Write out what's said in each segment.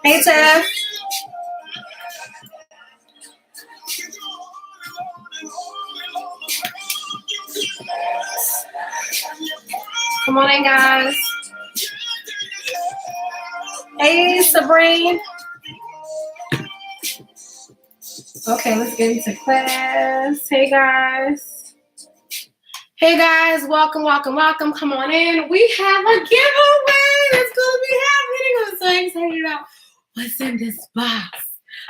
Hey, Tiff. Come on in, guys. Hey, Sabrine. Okay, let's get into class. Hey, guys. Hey, guys. Welcome, welcome, welcome. Come on in. We have a giveaway that's going to be happening. I'm so excited about what's in this box.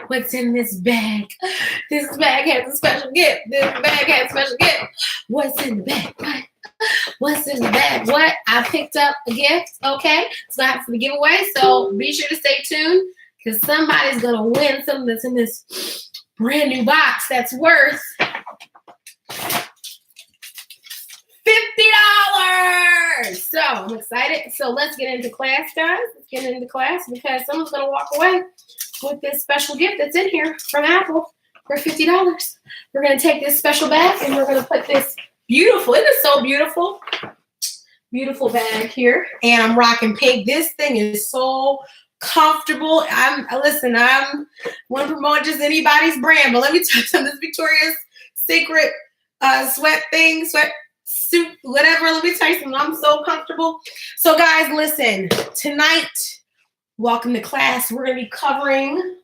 What's in this bag? This bag has a special gift. This bag has a special gift. What's in the bag? What? What's in the bag? What? I picked up a gift. Okay. So I have to give away. So be sure to stay tuned because somebody's going to win something that's in this brand new box that's worth $50. So I'm excited. So let's get into class, guys. Let's get into class because someone's going to walk away with this special gift that's in here from Apple for $50. We're going to take this special bag and we're going to put this beautiful, isn't it so beautiful? Beautiful bag here. And I'm rocking pink. This thing is so comfortable. I want to promote just anybody's brand, but let me tell you something. This Victoria's Secret sweat suit, whatever. Let me tell you something. I'm so comfortable. So guys, listen, tonight, welcome to class. We're going to be covering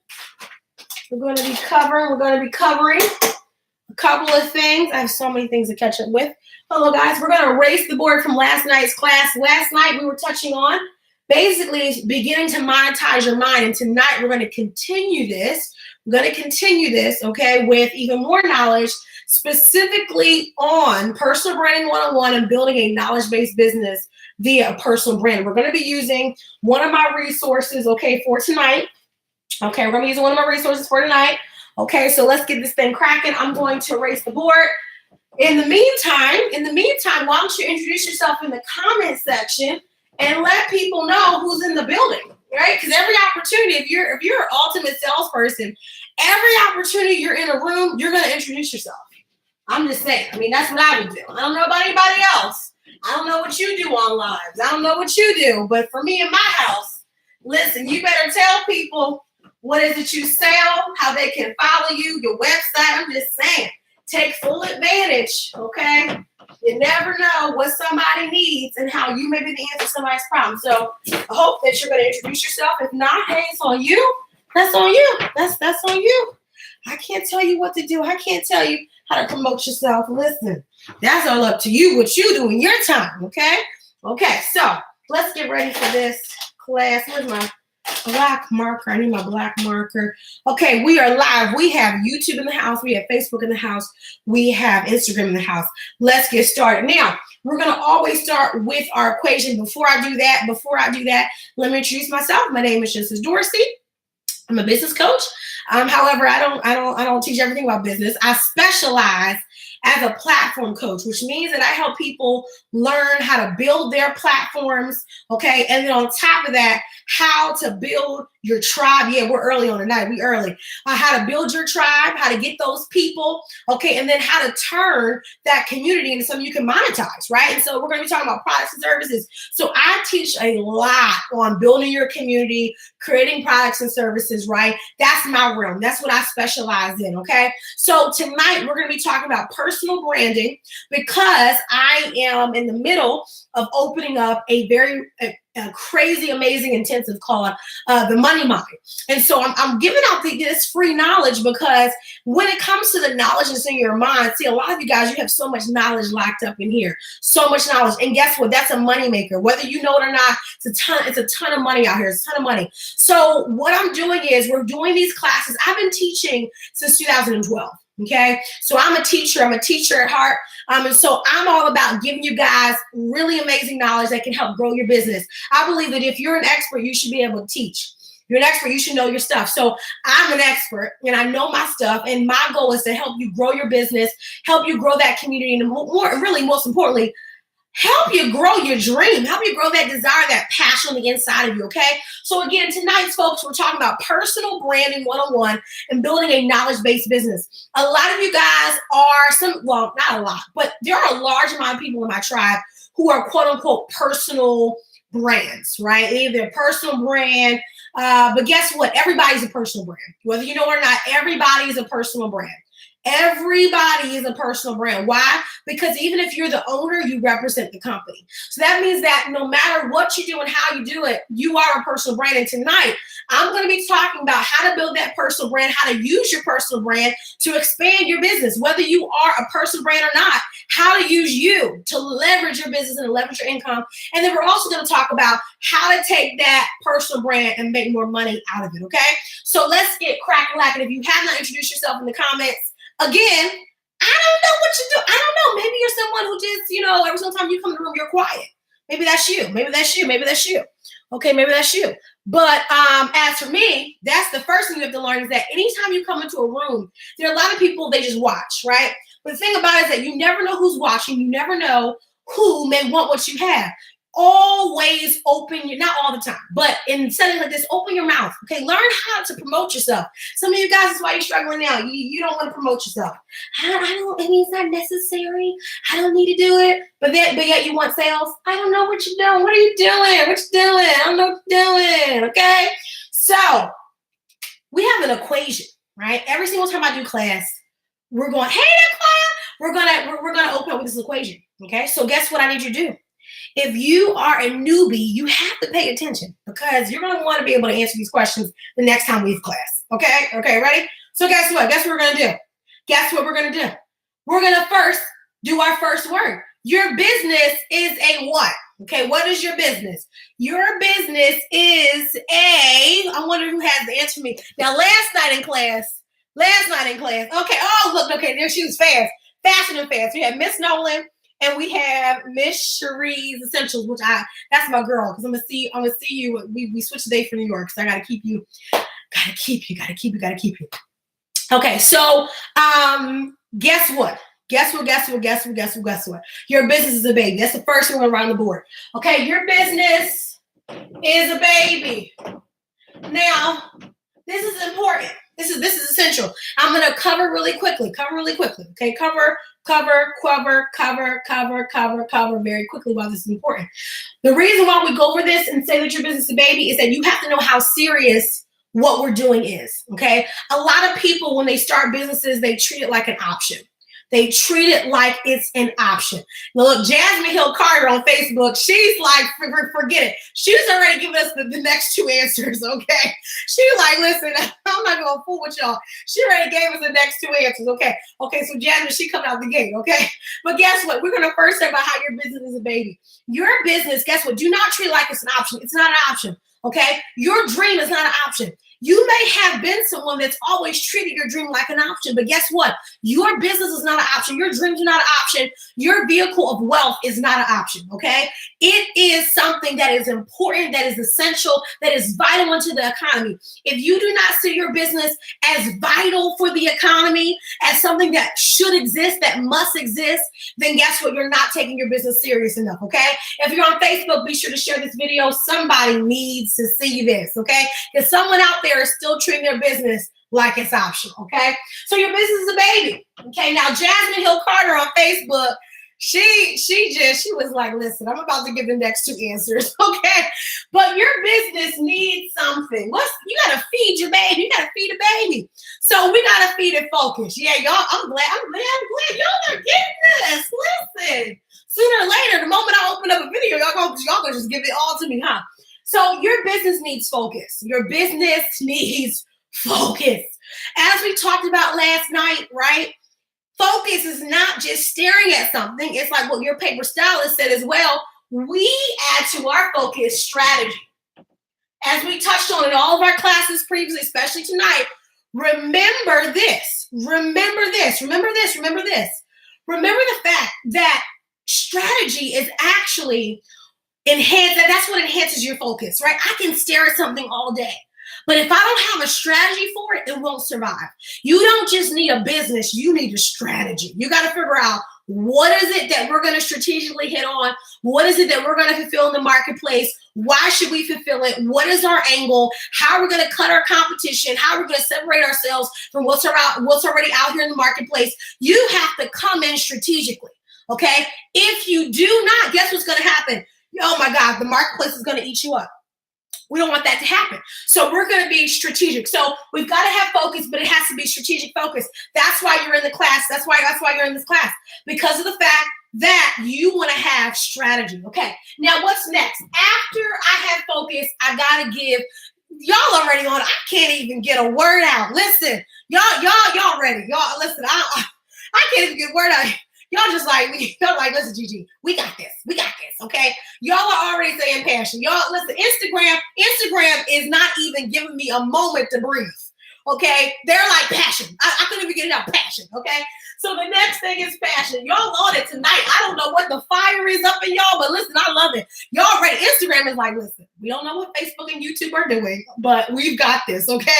a couple of things. I have so many things to catch up with. Hello, guys. We're going to erase the board from last night's class. Last night, we were touching on basically beginning to monetize your mind. And tonight, we're going to continue this. Okay, with even more knowledge, specifically on personal branding 101 and building a knowledge-based business via a personal brand. We're going to be using one of my resources, okay, for tonight. Okay, we're going to be using one of my resources for tonight. Okay, so let's get this thing cracking. I'm going to erase the board. In the meantime, why don't you introduce yourself in the comment section and let people know who's in the building, right? Because every opportunity, if you're an ultimate salesperson, every opportunity you're in a room, you're going to introduce yourself. I'm just saying. I mean, that's what I would do. I don't know about anybody else. I don't know what you do on lives. I don't know what you do. But for me in my house, listen, you better tell people what is it you sell, how they can follow you, your website. I'm just saying, take full advantage, okay? You never know what somebody needs and how you may be the answer to somebody's problem. So I hope that you're going to introduce yourself. If not, hey, it's on you. That's on you. That's on you. I can't tell you what to do. I can't tell you how to promote yourself. Listen, that's all up to you, what you do in your time, okay? Okay, so let's get ready for this class. Where's my black marker? I need my black marker. Okay, we are live. We have YouTube in the house. We have Facebook in the house. We have Instagram in the house. Let's get started. Now, we're going to always start with our equation. Before I do that, let me introduce myself. My name is Genesis Dorsey. I'm a business coach. However, I don't teach everything about business. I specialize as a platform coach, which means that I help people learn how to build their platforms, okay? And then on top of that, how to build your tribe. Yeah, we're early on tonight. We early. How to build your tribe, how to get those people, okay? And then how to turn that community into something you can monetize, right? And so we're going to be talking about products and services. So I teach a lot on building your community, creating products and services, right? That's my realm. That's what I specialize in, okay? So tonight we're going to be talking about personal branding because I am in the middle of opening up a very crazy, amazing, intensive called the Money Mind. And so I'm giving out this free knowledge because when it comes to the knowledge that's in your mind, see, a lot of you guys, you have so much knowledge locked up in here, so much knowledge. And guess what? That's a money maker. Whether you know it or not, it's a ton of money out here. It's a ton of money. So what I'm doing is we're doing these classes. I've been teaching since 2012. Okay, so I'm a teacher at heart. And so I'm all about giving you guys really amazing knowledge that can help grow your business. I believe that if you're an expert, you should be able to teach. You're an expert. You should know your stuff. So I'm an expert and I know my stuff. And my goal is to help you grow your business, help you grow that community, and most importantly, help you grow your dream, help you grow that desire, that passion on the inside of you, okay? So again, tonight's folks, we're talking about personal branding 101 and building a knowledge-based business. A lot of you guys are not a lot, but there are a large amount of people in my tribe who are quote unquote personal brands, right? Either personal brand, but guess what? Everybody's a personal brand. Whether you know or not, everybody is a personal brand. Everybody is a personal brand. Why? Because even if you're the owner, you represent the company. So that means that no matter what you do and how you do it, you are a personal brand. And tonight, I'm going to be talking about how to build that personal brand, how to use your personal brand to expand your business, whether you are a personal brand or not, how to use you to leverage your business and leverage your income. And then we're also going to talk about how to take that personal brand and make more money out of it, okay? So let's get crack-a-lack. And if you have not introduced yourself in the comments, again, I don't know what you do. I don't know. Maybe you're someone who just, every single time you come in the room, you're quiet. Maybe that's you. Maybe that's you. Maybe that's you. Okay, maybe that's you. But as for me, that's the first thing you have to learn is that anytime you come into a room, there are a lot of people, they just watch, right? But the thing about it is that you never know who's watching. You never know who may want what you have. Always open your, not all the time, but in settings like this, open your mouth. Okay, learn how to promote yourself. Some of you guys, that's why you're struggling now. You don't want to promote yourself. I don't. I mean, it's not necessary. I don't need to do it. But yet you want sales. I don't know what you're doing. What are you doing? What you doing? I don't know what you're doing. Okay, so we have an equation, right? Every single time I do class, we're going, hey there, class. We're gonna open up with this equation. Okay, so guess what I need you to do? If you are a newbie, you have to pay attention because you're going to want to be able to answer these questions the next time we have class. Okay? Okay, ready? So guess what? Guess what we're going to do? Guess what we're going to do? We're going to first do our first word. Your business is a what? Okay, what is your business? Your business is I wonder who has the answer for me. Now, last night in class, okay, oh, look, okay, there she was fast. Faster than fast. We had Miss Nolan. And we have Miss Cherie's Essentials, which that's my girl, because I'm gonna see you. We switched the day for New York, so I gotta keep you. Okay, so guess what? Guess what? Your business is a baby. That's the first thing around the board. Okay, your business is a baby. Now, this is important. This is essential. I'm gonna cover really quickly. Okay, cover very quickly while this is important. The reason why we go over this and say that your business is a baby is that you have to know how serious what we're doing is, okay? A lot of people, when they start businesses, they treat it like an option. They treat it like it's an option. Now look, Jasmine Hill Carter on Facebook, she's like, forget it. She's already given us the next two answers, okay? She's like, listen, I'm not going to fool with y'all. She already gave us the next two answers, okay? Okay, so Jasmine, she coming out the gate, okay? But guess what? We're going to first talk about how your business is a baby. Your business, guess what? Do not treat it like it's an option. It's not an option, okay? Your dream is not an option. You may have been someone that's always treated your dream like an option, but guess what? Your business is not an option. Your dreams are not an option. Your vehicle of wealth is not an option, okay? It is something that is important, that is essential, that is vital into the economy. If you do not see your business as vital for the economy, as something that should exist, that must exist, then guess what? You're not taking your business serious enough, okay? If you're on Facebook, be sure to share this video. Somebody needs to see this, okay? Because someone out there is still treating their business like it's optional, okay? So your business is a baby, okay? Now, Jasmine Hill Carter on Facebook, she was like, listen, I'm about to give the next two answers, okay? But your business needs something. You got to feed your baby. You got to feed a baby. So we got to feed it focus. Yeah, y'all, I'm glad y'all are getting this. Listen, sooner or later, the moment I open up a video, y'all gonna just give it all to me, huh? So your business needs focus. Your business needs focus. As we talked about last night, right? Focus is not just staring at something. It's like what your paper stylist said as well. We add to our focus strategy. As we touched on in all of our classes previously, especially tonight, remember this. Remember the fact that strategy is actually that's what enhances your focus, right? I can stare at something all day, But if I don't have a strategy for it, it won't survive. You don't just need a business, you need a strategy. You got to figure out, what is it that we're going to strategically hit on? What is it that we're going to fulfill in the marketplace? Why should we fulfill it? What is our angle? How are we going to cut our competition? How are we going to separate ourselves from what's already out here in the marketplace? You have to come in strategically, okay? If you do not, guess what's going to happen? Oh my God, the marketplace is going to eat you up. We don't want that to happen. So we're going to be strategic. So we've got to have focus, but it has to be strategic focus. That's why you're in the class. That's why you're in this class, because of the fact that you want to have strategy. Okay. Now what's next? After I have focus, I got to give y'all already on. I can't even get a word out. Listen, y'all ready. Y'all listen. I can't even get a word out. Y'all just like, listen, Gigi, we got this, okay? Y'all are already saying passion. Y'all, listen, Instagram is not even giving me a moment to breathe, okay? They're like passion. I couldn't even get it out, passion, okay? So the next thing is passion. Y'all on it tonight. I don't know what the fire is up in y'all, but listen, I love it. Y'all ready? Instagram is like, listen, we don't know what Facebook and YouTube are doing, but we've got this, okay?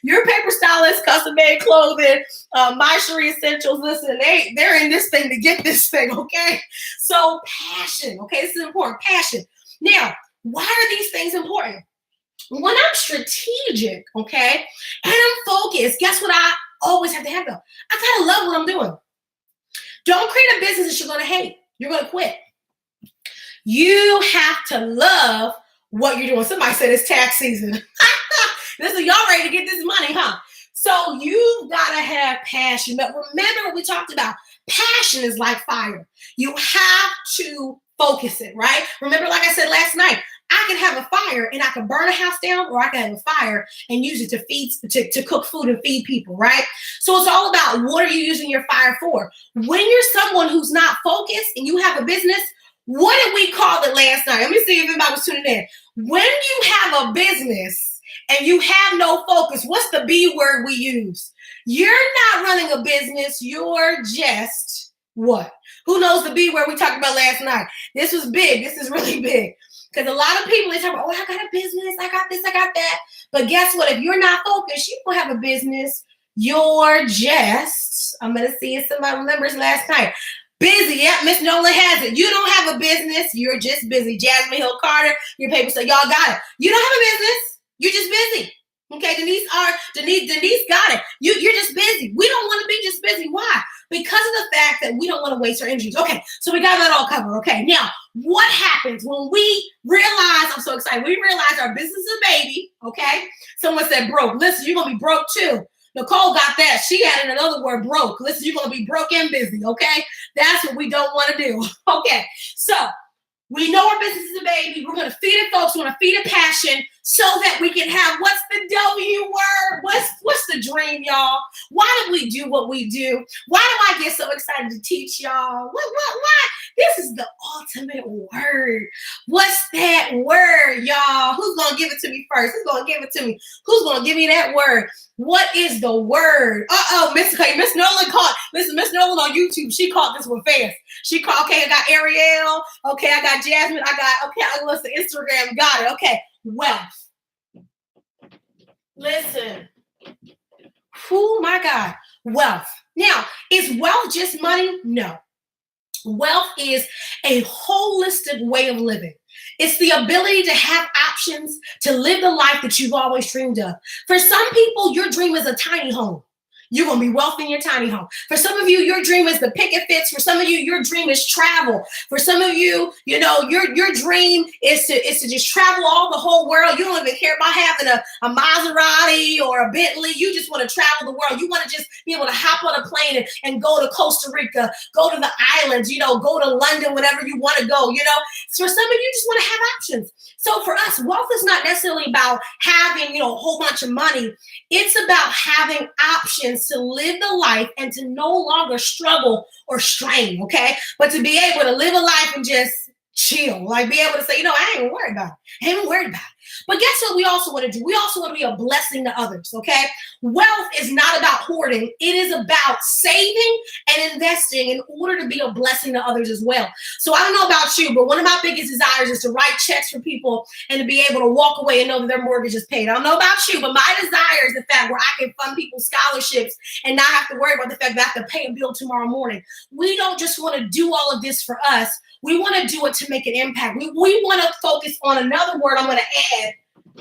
Your paper stylist, custom made clothing, My Cherie Essentials, listen, they're in this thing to get this thing, okay? So passion, okay? This is important, passion. Now, why are these things important? When I'm strategic, okay, and I'm focused, guess what I always have to have though? I gotta love what I'm doing. Don't create a business that you're gonna hate. You're gonna quit. You have to love what you're doing. Somebody said it's tax season. Listen, y'all ready to get this money, huh? So you gotta have passion. But remember what we talked about. Passion is like fire. You have to focus it, right? Remember, like I said last night, I can have a fire and I can burn a house down, or I can have a fire and use it to cook food and feed people, right? So it's all about, what are you using your fire for? When you're someone who's not focused and you have a business, what did we call it last night? Let me see if anybody was tuning in. When you have a business and you have no focus, what's the B word we use? You're not running a business. You're just what? Who knows the B word we talked about last night? This was big. This is really big. Because a lot of people, they talk about, oh, I got a business, I got this, I got that. But guess what? If you're not focused, you don't have a business. You're just, I'm going to see if somebody remembers last night. Busy. Yep, Miss Nolan has it. You don't have a business. You're just busy. Jasmine Hill Carter, your paper said, y'all got it. You don't have a business. You're just busy. Okay, Denise got it. You're just busy. We don't want to be just busy. Why? Because of the fact that we don't want to waste our energies. Okay, so we got that all covered. Okay, now what happens when we realize, I'm so excited, we realize our business is a baby, okay? Someone said broke. Listen, you're going to be broke too. Nicole got that. She added another word, broke. Listen, you're going to be broke and busy, okay? That's what we don't want to do. Okay, so we know our business is a baby. We're going to feed it, folks. We're going to feed it passion so that we can have, what's the W word? What's the dream, y'all? Why do we do what we do? Why do I get so excited to teach y'all? What? This is the ultimate word. What's that word, y'all? Who's going to give it to me first? Who's going to give it to me? Who's going to give me that word? What is the word? Miss Nolan caught. Listen, Miss Nolan on YouTube, she caught this one fast. She caught, okay, I got Ariel. Okay, I got Jasmine. Listen, Instagram, got it. Okay, wealth. Listen. Oh my God, wealth. Now, is wealth just money? No. Wealth is a holistic way of living. It's the ability to have options to live the life that you've always dreamed of. For some people, your dream is a tiny home. You're going to be wealthy in your tiny home. For some of you, your dream is the picket fence. For some of you, your dream is travel. For some of you, you know, your dream is to just travel all the whole world. You don't even care about having a Maserati or a Bentley. You just want to travel the world. You want to just be able to hop on a plane and go to Costa Rica, go to the islands, you know, go to London, whenever you want to go, you know. So for some of you, just want to have options. So for us, wealth is not necessarily about having, you know, a whole bunch of money. It's about having options to live the life and to no longer struggle or strain, okay? But to be able to live a life and just chill, like be able to say, you know, I ain't even worried about it. But guess what we also want to do? We also want to be a blessing to others, okay? Wealth is not about hoarding. It is about saving and investing in order to be a blessing to others as well. So I don't know about you, but one of my biggest desires is to write checks for people and to be able to walk away and know that their mortgage is paid. I don't know about you, but my desire is the fact where I can fund people's scholarships and not have to worry about the fact that I have to pay a bill tomorrow morning. We don't just want to do all of this for us. We want to do it to make an impact. We want to focus on another word I'm going to add.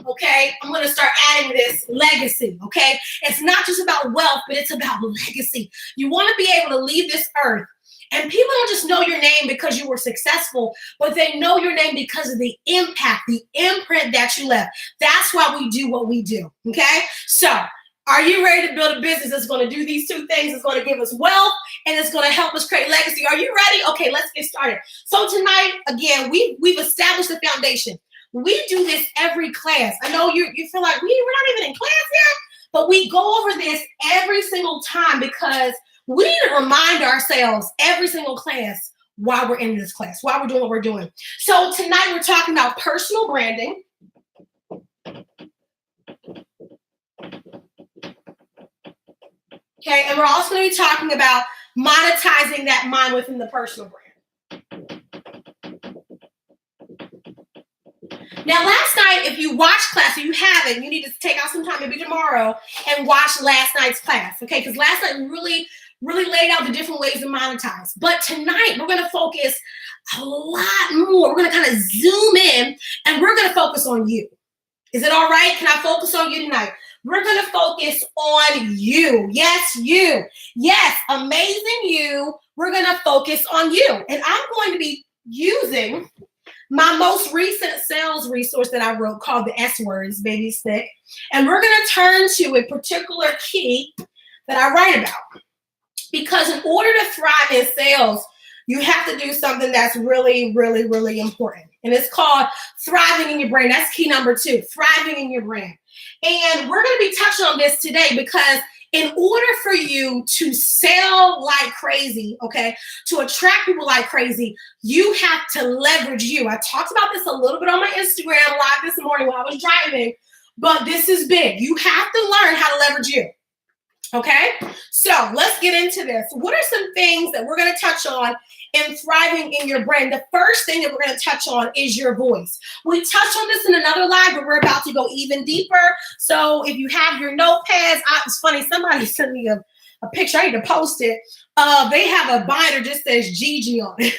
Okay, I'm going to start adding this legacy. Okay, it's not just about wealth, but it's about legacy. You want to be able to leave this earth, and people don't just know your name because you were successful, but they know your name because of the impact, the imprint that you left. That's why we do what we do. Okay, so are you ready to build a business that's going to do these two things? It's going to give us wealth and it's going to help us create legacy. Are you ready? Okay, let's get started. So tonight, again, we've established the foundation. We do this every class. I know you feel like we're not even in class yet, but we go over this every single time because we need to remind ourselves every single class why we're in this class, why we're doing what we're doing. So tonight we're talking about personal branding. Okay, and we're also going to be talking about monetizing that mind within the personal brand. Now, last night, if you watched class, if you haven't, you need to take out some time, maybe tomorrow, and watch last night's class, okay? Because last night we really laid out the different ways to monetize. But tonight, we're going to focus a lot more. We're going to kind of zoom in, and we're going to focus on you. Is it all right? Can I focus on you tonight? We're going to focus on you. Yes, you. Yes, amazing you. We're going to focus on you. And I'm going to be using my most recent sales resource that I wrote called the S words, baby stick. And we're going to turn to a particular key that I write about. Because in order to thrive in sales, you have to do something that's really, really, really important. And it's called thriving in your brain. That's key number 2, thriving in your brain. And we're going to be touching on this today because in order for you to sell like crazy, okay, to attract people like crazy, you have to leverage you. I talked about this a little bit on my Instagram live this morning while I was driving, but this is big. You have to learn how to leverage you. Okay, so let's get into this. What are some things that we're going to touch on in thriving in your brain? The first thing that we're going to touch on is your voice. We touched on this in another live, but we're about to go even deeper. So if you have your notepads, it's funny, somebody sent me a picture. I need to post it. They have a binder just says Gigi on it.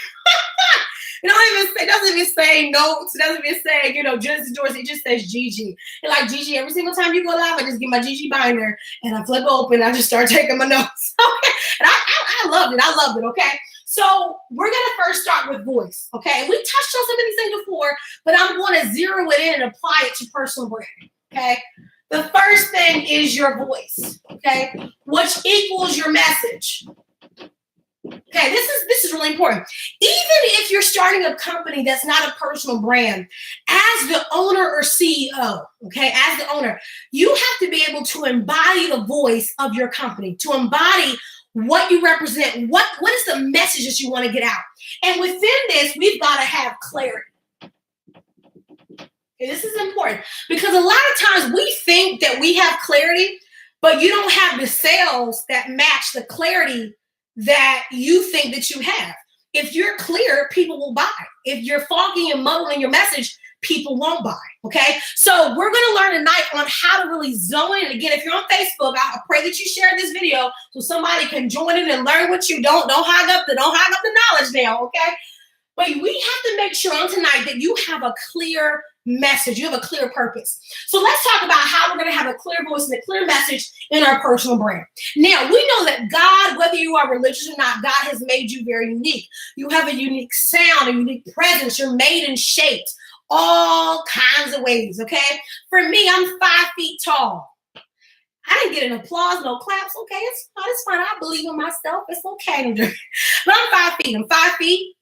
It doesn't even say notes. It doesn't even say, Genesis Dorsey. It just says Gigi. And like Gigi, every single time you go live, I just get my Gigi binder and I flip it open. I just start taking my notes. Okay. And I loved it. I loved it. Okay. So we're going to first start with voice. Okay. We touched on some of these things before, but I'm going to zero it in and apply it to personal branding. Okay. The first thing is your voice. Okay. Which equals your message. Okay, this is really important. Even if you're starting a company that's not a personal brand, as the owner or CEO, okay, as the owner, you have to be able to embody the voice of your company, to embody what you represent, what is the message that you want to get out. And within this, we've got to have clarity. Okay, this is important because a lot of times we think that we have clarity, but you don't have the sales that match the clarity that you think that you have. If you're clear, people will buy. If you're foggy and muddling your message, people won't buy. Okay. So we're going to learn tonight on how to really zone in. Again, if you're on Facebook, I pray that you share this video so somebody can join in and learn what you don't hog up the knowledge now. Okay. But we have to make sure on tonight that you have a clear message. You have a clear purpose. So let's talk about how we're going to have a clear voice and a clear message in our personal brand. Now, we know that God, whether you are religious or not, God has made you very unique. You have a unique sound, a unique presence. You're made and shaped all kinds of ways, okay? For me, I'm 5 feet tall. I didn't get an applause, no claps. Okay, it's fine. I believe in myself. It's okay. But I'm 5 feet. I'm 5 feet.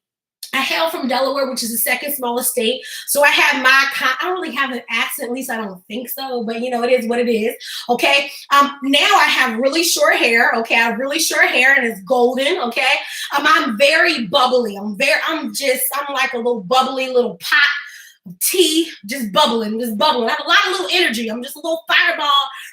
I hail from Delaware, which is the second smallest state. So I have I don't really have an accent, at least I don't think so, but it is what it is. Okay. Now I have really short hair. Okay. I have really short hair and it's golden. Okay. I'm very bubbly. I'm like a little bubbly little pot tea, just bubbling. I have a lot of little energy. I'm just a little fireball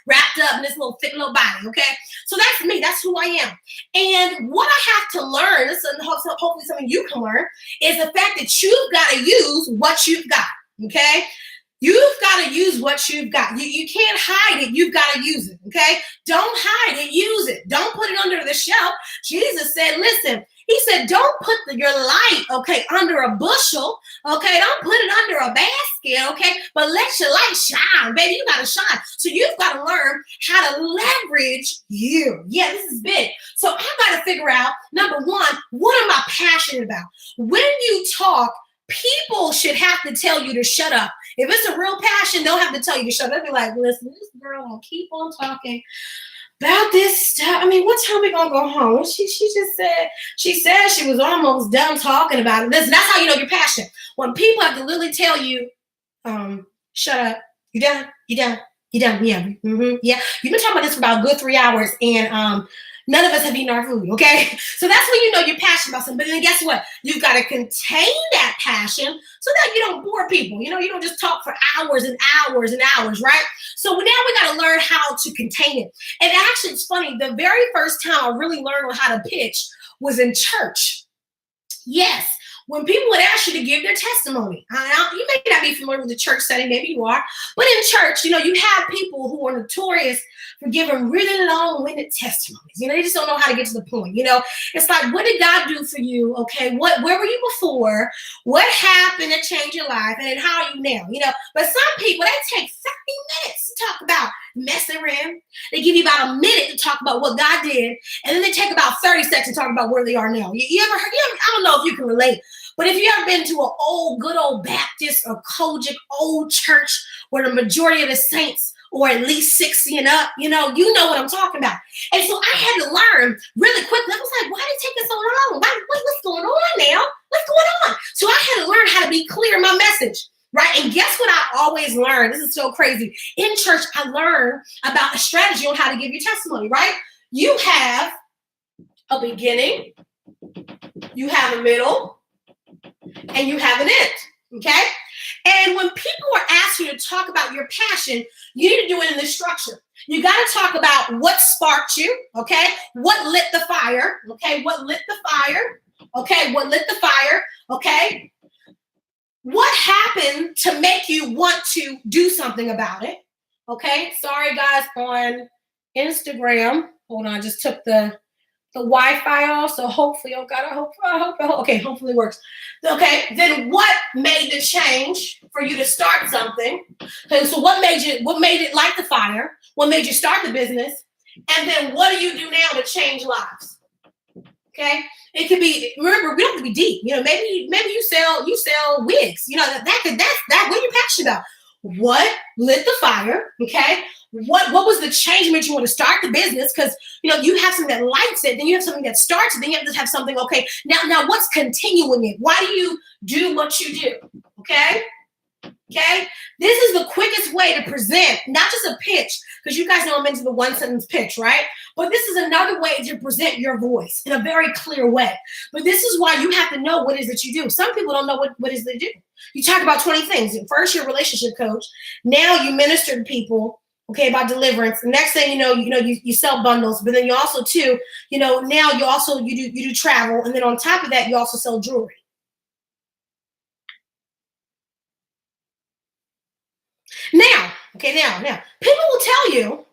wrapped up in this little thick little body, okay? So that's me. That's who I am. And what I have to learn, this is hopefully something you can learn, is the fact that you've got to use what you've got, okay? You've got to use what you've got. You can't hide it. You've got to use it, okay? Don't hide it. Use it. Don't put it under the shelf. Jesus said, listen, he said, don't put your light, okay, under a bushel, okay? Don't put it under a basket, okay? But let your light shine, baby. You got to shine. So you've got to learn how to leverage you. Yeah, this is big. So I've got to figure out, number one, what am I passionate about? When you talk, people should have to tell you to shut up. If it's a real passion, they'll have to tell you to shut up. They'll be like, listen, this girl will keep on talking about this stuff. I mean, what time we gonna go home? She said she was almost done talking about it. Listen, that's how you know you're passionate. When people have to literally tell you, shut up. You done? Yeah. Mm-hmm. Yeah. You've been talking about this for about a good 3 hours, and none of us have eaten our food, okay? So that's when you know you're passionate about something. But then guess what? You've got to contain that passion so that you don't bore people. You know, you don't just talk for hours and hours and hours, right? So now we got to learn how to contain it. And actually, it's funny. The very first time I really learned how to pitch was in church. Yes. When people would ask you to give their testimony, you may not be familiar with the church setting, maybe you are, but in church, you know, you have people who are notorious for giving really long-winded testimonies. You know, they just don't know how to get to the point. You know, it's like, what did God do for you? Okay, where were you before? What happened to change your life? And then how are you now? You know, but some people, they take 30 minutes to talk about mess they were in. They give you about a minute to talk about what God did, and then they take about 30 seconds to talk about where they are now. You ever heard? I don't know if you can relate. But if you ever been to an good old Baptist or Kojic old church where the majority of the saints or at least 60 and up, you know what I'm talking about. And so I had to learn really quickly. I was like, why did it take us so long? What's going on now? What's going on? So I had to learn how to be clear in my message, right? And guess what I always learned? This is so crazy. In church, I learned about a strategy on how to give your testimony, right? You have a beginning, you have a middle, and you have an end, okay? And when people are asking you to talk about your passion, you need to do it in this structure. You got to talk about what sparked you, okay? What lit the fire, okay? What lit the fire, okay? What lit the fire, okay? What happened to make you want to do something about it, okay? Sorry, guys, on Instagram. Hold on, I just took the Wi-Fi off, so hopefully, oh God, I hope, okay, hopefully it works. Okay, then what made the change for you to start something? Okay, so what made it light the fire? What made you start the business? And then what do you do now to change lives? Okay, it could be, remember, we don't have to be deep. You know, maybe you sell wigs. You know, that's what you're passionate about. What lit the fire? Okay. What was the change made you want to start the business? Because you know you have something that lights it, then you have something that starts it, then you have to have something. Okay, now what's continuing it? Why do you do what you do? Okay, this is the quickest way to present, not just a pitch, because you guys know I'm into the one sentence pitch, right? But this is another way to present your voice in a very clear way. But this is why you have to know what it is that you do. Some people don't know what it is they do. You talk about 20 things. First, you're a relationship coach. Now you minister to people. Okay, about deliverance. The next thing you sell bundles, but then you also too, now you do travel, and then on top of that, you also sell jewelry. Now, people will tell you,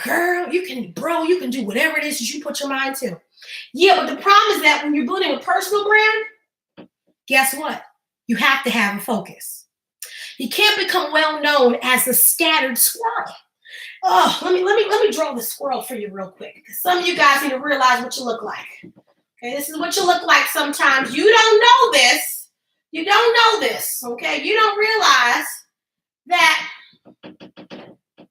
girl, you can do whatever it is that you put your mind to. Yeah, but the problem is that when you're building a personal brand, guess what? You have to have a focus. You can't become well known as a scattered squirrel. Oh, let me draw the squirrel for you real quick, because some of you guys need to realize what you look like. Okay, this is what you look like sometimes. You don't know this. You don't know this. Okay, you don't realize that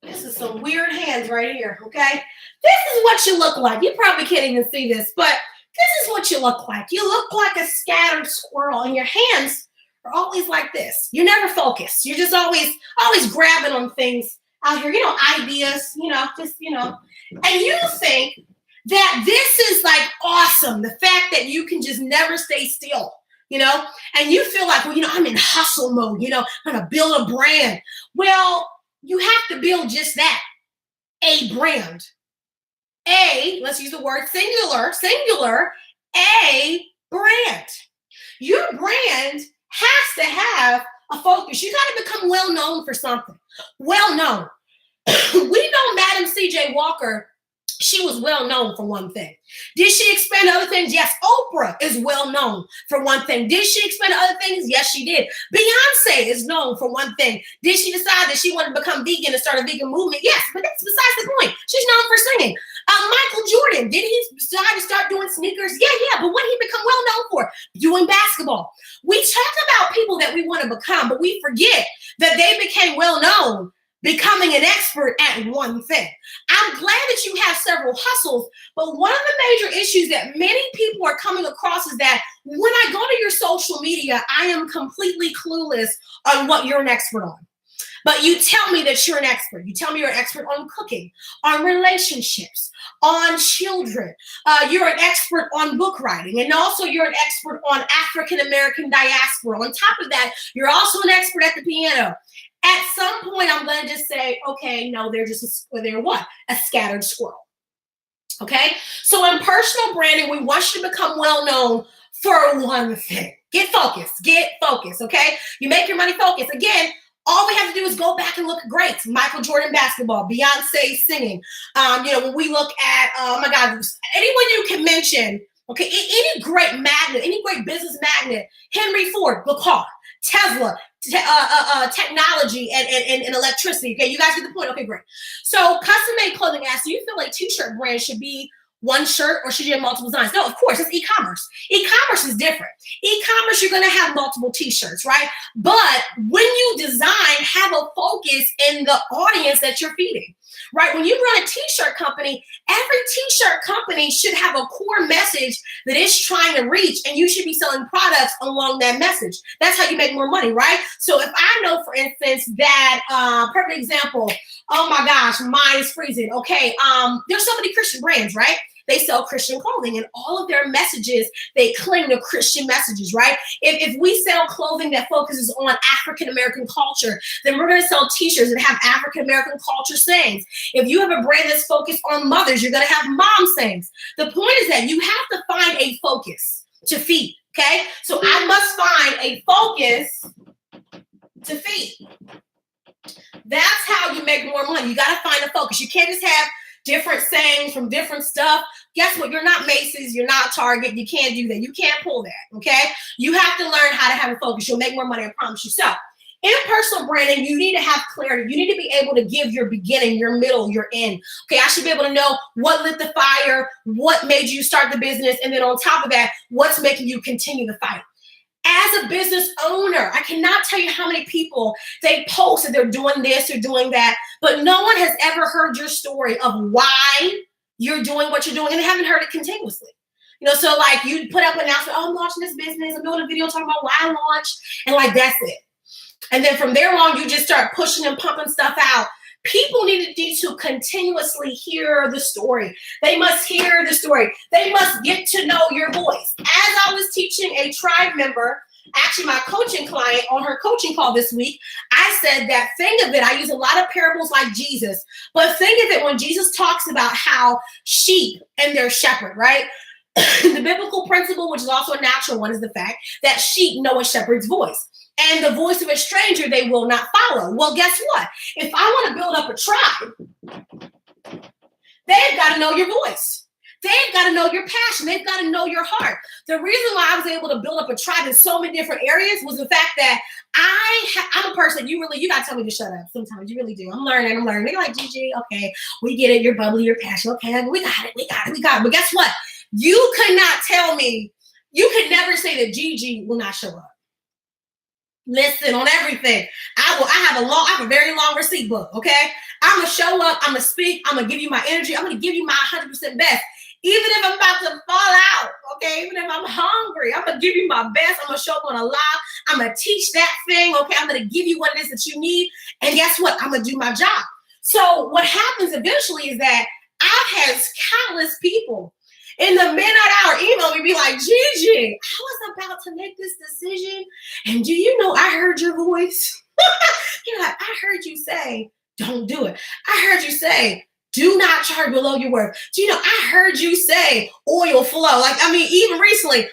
this is some weird hands right here. Okay, this is what you look like. You probably can't even see this, but this is what you look like. You look like a scattered squirrel, and your hands are always like this. You're never focused. You're just always grabbing on things out here, ideas, and you think that this is like awesome. The fact that you can just never stay still. and you feel like, well, I'm in hustle mode, I'm going to build a brand. Well, you have to build just that, a brand. Let's use the word singular, a brand. Your brand has to have a focus. You got to become well known for something. Well known. We know Madam C.J. Walker. She was well known for one thing. Did she expand other things? Yes. Oprah is well known for one thing. Did she expand other things? Yes, she did. Beyonce is known for one thing. Did she decide that she wanted to become vegan and start a vegan movement? Yes, but that's besides the point. She's known for singing. Michael Jordan, did he decide to start doing sneakers? Yeah. But what did he become well known for? Doing basketball. We talk about people that we want to become, but we forget that they became well known becoming an expert at one thing. I'm glad that you have several hustles, but one of the major issues that many people are coming across is that when I go to your social media, I am completely clueless on what you're an expert on. But you tell me that you're an expert. You tell me you're an expert on cooking, on relationships, on children. You're an expert on book writing. And also you're an expert on African-American diaspora. On top of that, you're also an expert at the piano. At some point, I'm going to just say, okay, no, they're what? A scattered squirrel. Okay? So in personal branding, we want you to become well known for one thing. Get focused. Okay? You make your money focus. Again, all we have to do is go back and look at greats. Michael Jordan basketball, Beyonce singing. When we look at, oh my God, anyone you can mention, okay, any great magnet, any great business magnet, Henry Ford, the car, Tesla, technology and electricity. Okay, you guys get the point. Okay, great. So custom-made clothing asks, do you feel like t-shirt brand should be one shirt or should you have multiple designs? No, of course, it's e-commerce. E-commerce is different. E-commerce, you're going to have multiple t-shirts, right? But when you design, have a focus in the audience that you're feeding, right? When you run a t-shirt company, every t-shirt company should have a core message that it's trying to reach, and you should be selling products along that message. That's how you make more money, right? So if I know, for instance, that, perfect example, oh my gosh, mine is freezing. Okay, there's so many Christian brands, right? They sell Christian clothing, and all of their messages, they cling to Christian messages, right? If we sell clothing that focuses on African-American culture, then we're going to sell t-shirts that have African-American culture sayings. If you have a brand that's focused on mothers, you're going to have mom sayings. The point is that you have to find a focus to feed, okay? So I must find a focus to feed. That's how you make more money. You got to find a focus. You can't just have different sayings from different stuff. Guess what? You're not Macy's. You're not Target. You can't do that. You can't pull that, okay? You have to learn how to have a focus. You'll make more money, I promise you. So in personal branding, you need to have clarity. You need to be able to give your beginning, your middle, your end. Okay, I should be able to know what lit the fire, what made you start the business, and then on top of that, what's making you continue the fight. As a business owner, I cannot tell you how many people they post that they're doing this or doing that, but no one has ever heard your story of why you're doing what you're doing, and they haven't heard it continuously. So like you put up an announcement, oh, I'm launching this business, I'm doing a video talking about why I launched, and like that's it. And then from there on, you just start pushing and pumping stuff out. People need to continuously hear the story. They must hear the story. They must get to know your voice. As I was teaching a tribe member, actually my coaching client on her coaching call this week, I said that think of it, I use a lot of parables like Jesus, but think of it when Jesus talks about how sheep and their shepherd, right? The biblical principle, which is also a natural one, is the fact that sheep know a shepherd's voice. And the voice of a stranger they will not follow. Well, guess what? If I want to build up a tribe, they've got to know your voice. They've got to know your passion. They've got to know your heart. The reason why I was able to build up a tribe in so many different areas was the fact that I'm a person, you got to tell me to shut up sometimes. You really do. I'm learning. They're like, Gigi, okay, we get it. You're bubbly, you're passionate. Okay, we got it. But guess what? You could not tell me, you could never say that Gigi will not show up. Listen, on everything. I have a very long receipt book, okay? I'm going to show up. I'm going to speak. I'm going to give you my energy. I'm going to give you my 100% best. Even if I'm about to fall out, okay? Even if I'm hungry, I'm going to give you my best. I'm going to show up on a live. I'm going to teach that thing, okay? I'm going to give you what it is that you need. And guess what? I'm going to do my job. So what happens eventually is that I've had countless people in the midnight hour email me be like, Gigi, saying, I was about to make this decision, and do you know I heard your voice? You're like, I heard you say, don't do it. I heard you say, do not charge below your worth. Do you know, I heard you say oil flow. Like, I mean, even recently,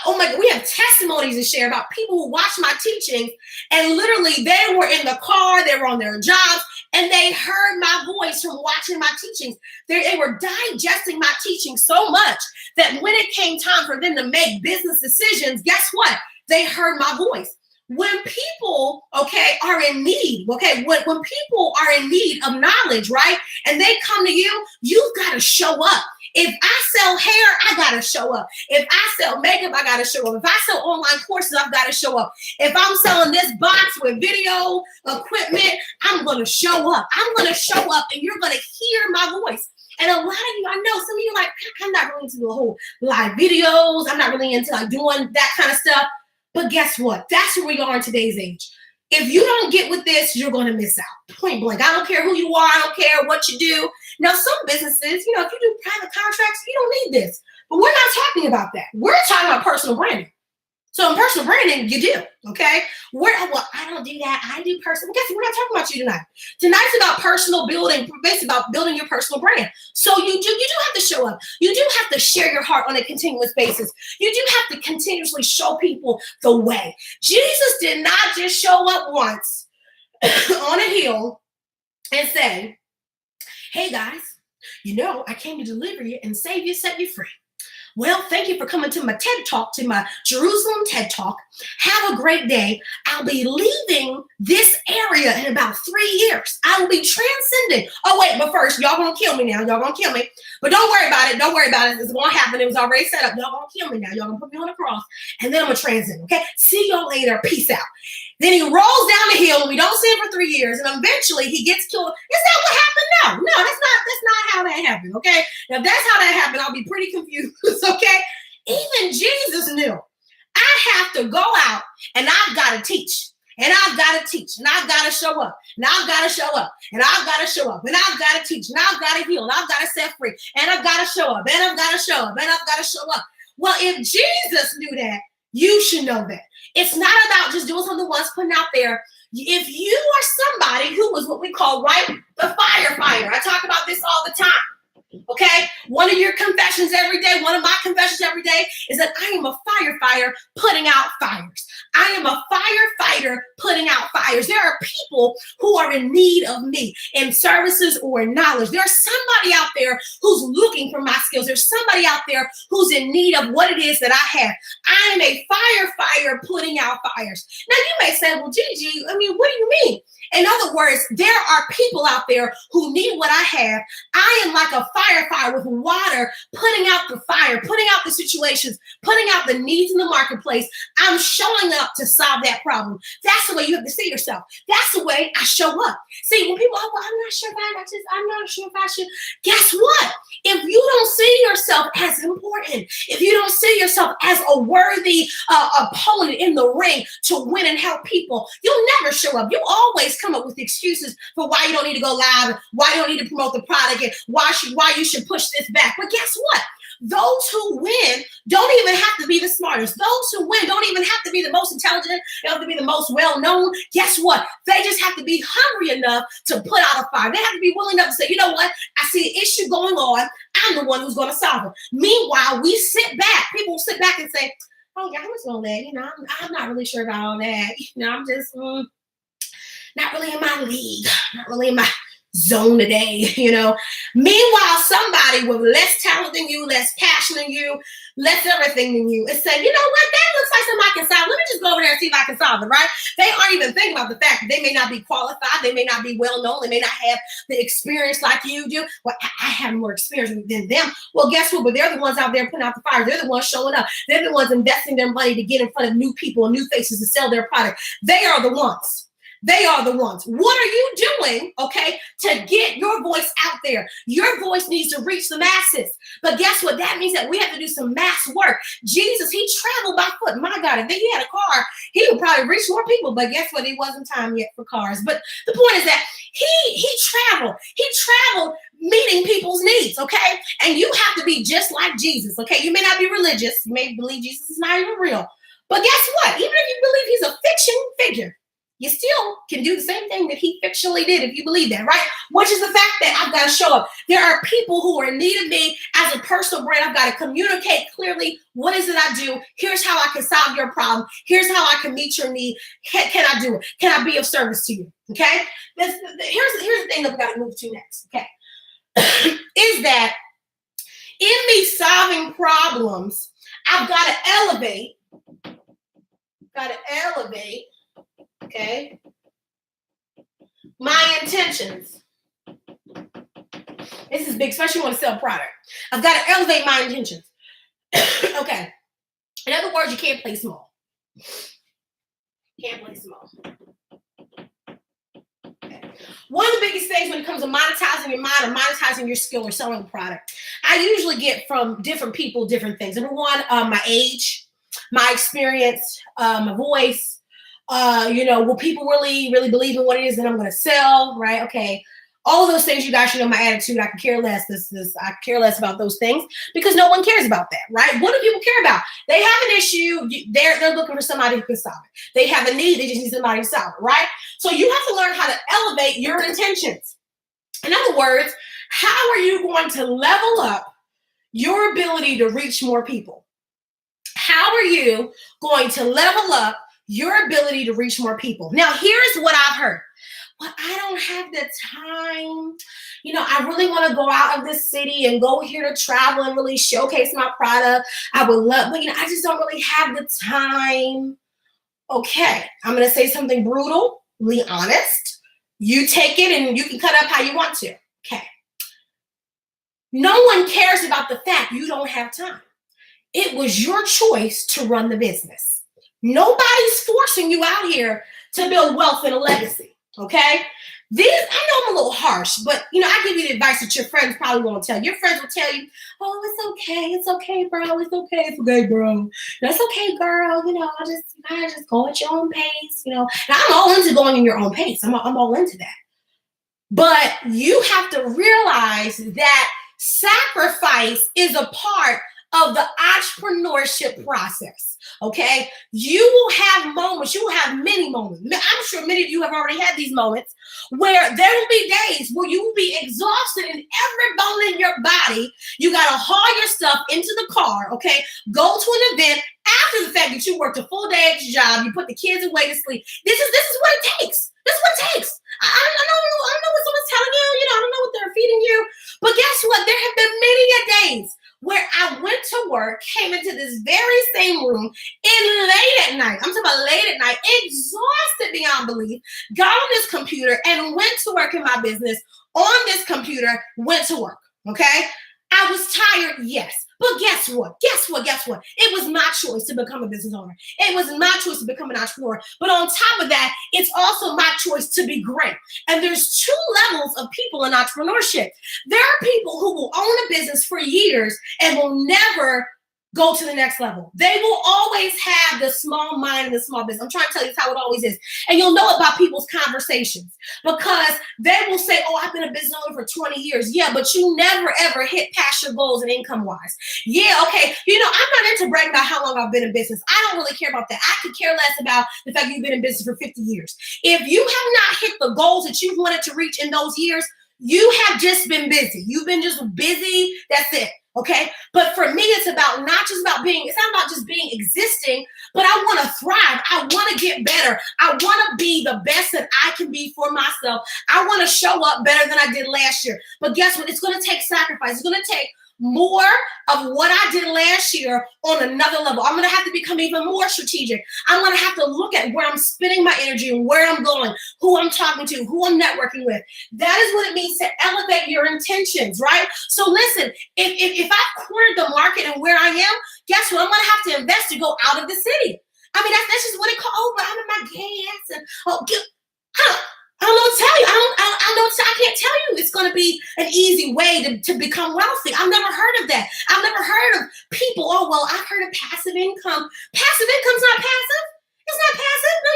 oh my God, we have testimonies to share about people who watched my teachings, and literally they were in the car, they were on their jobs, and they heard my voice from watching my teachings. They were digesting my teachings so much that when it came time for them to make business decisions, guess what? They heard my voice. When people, okay, are in need, okay, when people are in need of knowledge, right, and they come to you, you've got to show up. If I sell hair, I got to show up. If I sell makeup, I got to show up. If I sell online courses, I've got to show up. If I'm selling this box with video equipment, I'm going to show up. I'm going to show up, and you're going to hear my voice. And a lot of you, I know some of you are like, I'm not really into the whole live videos. I'm not really into like doing that kind of stuff. But guess what? That's where we are in today's age. If you don't get with this, you're going to miss out. Point blank. I don't care who you are. I don't care what you do. Now, some businesses, you know, if you do private contracts, you don't need this. But we're not talking about that. We're talking about personal branding. So in personal branding, you do, okay? Well, I don't do that. I do personal. Guess what? We're not talking about you tonight. Tonight's about personal building, basically about building your personal brand. So you do have to show up. You do have to share your heart on a continuous basis. You do have to continuously show people the way. Jesus did not just show up once on a hill and say, hey guys, you know, I came to deliver you and save you, set you free. Well, thank you for coming to my TED Talk, to my Jerusalem TED Talk. Have a great day. I'll be leaving this area in about 3 years. I will be transcending. Oh, wait, but first, y'all gonna kill me now. Y'all gonna kill me. But don't worry about it. Don't worry about it. It's gonna happen. It was already set up. Y'all gonna kill me now. Y'all gonna put me on the cross. And then I'm gonna transcend, okay? See y'all later. Peace out. Then he rolls down the hill, and we don't see him for 3 years, and eventually he gets killed. Is that what happened? No, that's not how that happened, okay? Now, if that's how that happened, I'll be pretty confused, okay? Even Jesus knew, I have to go out, and I've got to teach, and I've got to teach, and I've got to show up, and I've got to show up, and I've got to show up, and I've got to teach, and I've got to heal, and I've got to set free, and I've got to show up, and I've got to show up, and I've got to show up. Well, if Jesus knew that, you should know that. It's not about just doing something once, putting out there. If you are somebody who was what we call, right, the firefighter. I talk about this all the time, okay? One of your confessions every day, one of my confessions every day is that I am a firefighter putting out fires. I am a firefighter putting out fires. There are people who are in need of me in services or in knowledge. There's somebody out there who's looking for my skills. There's somebody out there who's in need of what it is that I have. I am a firefighter putting out fires. Now you may say, well, Gigi, I mean, what do you mean? In other words, there are people out there who need what I have. I am like a firefighter with water, putting out the fire, putting out the situations, putting out the needs in the marketplace. I'm showing up to solve that problem. That's the way you have to see yourself. That's the way I show up. See, when people, well, I'm not sure if I should. Guess what? If you don't see yourself as important, if you don't see yourself as a worthy opponent in the ring to win and help people, you'll never show up. You always come up with excuses for why you don't need to go live, why you don't need to promote the product, and why you should push this back. But guess what? Those who win don't even have to be the smartest. Those who win don't even have to be the most intelligent. They don't have to be the most well-known. Guess what? They just have to be hungry enough to put out a fire. They have to be willing enough to say, you know what? I see an issue going on. I'm the one who's going to solve it. Meanwhile, we sit back. People sit back and say, oh, yeah, I'm just going to let, I'm not really sure about all that. I'm just not really in my league, not really in my zone today, Meanwhile, somebody with less talent than you, less passion than you, less everything than you is saying, you know what, that looks like something I can solve. Let me just go over there and see if I can solve it, right? They aren't even thinking about the fact that they may not be qualified, they may not be well-known, they may not have the experience like you do. Well, I have more experience than them. Well, guess what? But they're the ones out there putting out the fire. They're the ones showing up. They're the ones investing their money to get in front of new people and new faces to sell their product. They are the ones They are the ones. What are you doing, okay, to get your voice out there? Your voice needs to reach the masses. But guess what? That means that we have to do some mass work. Jesus, he traveled by foot. My God, if he had a car, he would probably reach more people. But guess what? It wasn't time yet for cars. But the point is that he traveled. He traveled meeting people's needs, okay? And you have to be just like Jesus, okay? You may not be religious. You may believe Jesus is not even real. But guess what? Even if you believe he's a fiction figure, you still can do the same thing that he fictionally did if you believe that, right? Which is the fact that I've got to show up. There are people who are in need of me as a personal brand. I've got to communicate clearly what is it I do. Here's how I can solve your problem. Here's how I can meet your need. Can I do it? Can I be of service to you? Okay? Here's the thing that we got to move to next, okay? Is that in me solving problems, I've got to elevate, okay, my intentions. This is big, especially when you want to sell a product. I've got to elevate my intentions. Okay. In other words, you can't play small. Can't play small. One of the biggest things when it comes to monetizing your mind or monetizing your skill or selling a product, I usually get from different people different things. Number one, my age, my experience, my voice. Will people really believe in what it is that I'm going to sell, right? Okay. All of those things, you guys should know my attitude. I can care less. I care less about those things because no one cares about that, right? What do people care about? They have an issue. They're looking for somebody who can solve it. They have a need. They just need somebody to solve it, right? So you have to learn how to elevate your intentions. In other words, how are you going to level up your ability to reach more people? How are you going to level up your ability to reach more people? Now, here's what I've heard. Well, I don't have the time. I really want to go out of this city and go here to travel and really showcase my product. I would love, but I just don't really have the time. Okay, I'm going to say something brutally honest. You take it and you can cut up how you want to. Okay. No one cares about the fact you don't have time. It was your choice to run the business. Nobody's forcing you out here to build wealth and a legacy. Okay, I know I'm a little harsh, but I give you the advice that your friends probably won't tell you. Your friends will tell you, "Oh, it's okay, bro. It's okay, bro. That's okay, girl. Just go at your own pace. Now I'm all into going in your own pace. I'm all into that. But you have to realize that sacrifice is a part of the entrepreneurship process. Okay, you will have moments, you will have many moments. I'm sure many of you have already had these moments where there will be days where you will be exhausted in every bone in your body. You got to haul your stuff into the car, okay, go to an event after the fact that you worked a full day at your job, you put the kids away to sleep. This is what it takes. This is what it takes. I don't know what someone's telling you, I don't know what they're feeding you, but guess what? There have been many days where I went to work, came into this very same room, and late at night, I'm talking about late at night, exhausted beyond belief, got on this computer and went to work in my business on this computer, went to work, okay? I was tired, yes. But guess what? It was my choice to become a business owner. It was my choice to become an entrepreneur. But on top of that, it's also my choice to be great. And there's two levels of people in entrepreneurship. There are people who will own a business for years and will never go to the next level. They will always have the small mind and the small business. I'm trying to tell you how it always is. And you'll know it by people's conversations because they will say, "Oh, I've been a business owner for 20 years. Yeah, but you never, ever hit past your goals and income-wise. Yeah, okay. I'm not into bragging about how long I've been in business. I don't really care about that. I could care less about the fact you've been in business for 50 years. If you have not hit the goals that you wanted to reach in those years, you have just been busy. You've been just busy. That's it. Okay. But for me, it's not about just being existing, but I want to thrive. I want to get better. I want to be the best that I can be for myself. I want to show up better than I did last year. But guess what? It's going to take sacrifice. It's going to take more of what I did last year on another level. I'm going to have to become even more strategic. I'm going to have to look at where I'm spending my energy and where I'm going, who I'm talking to, who I'm networking with. That is what it means to elevate your intentions, right? So listen, if I've cornered the market and where I am, guess what? I'm going to have to invest to go out of the city. I mean, that's just what it called. Oh, but I'm in my gas and I don't know what to tell you. I can't tell you it's going to be an easy way to become wealthy. I've never heard of that. I've never heard of people. Oh, well, I've heard of passive income. Passive income's not passive. It's not passive. No,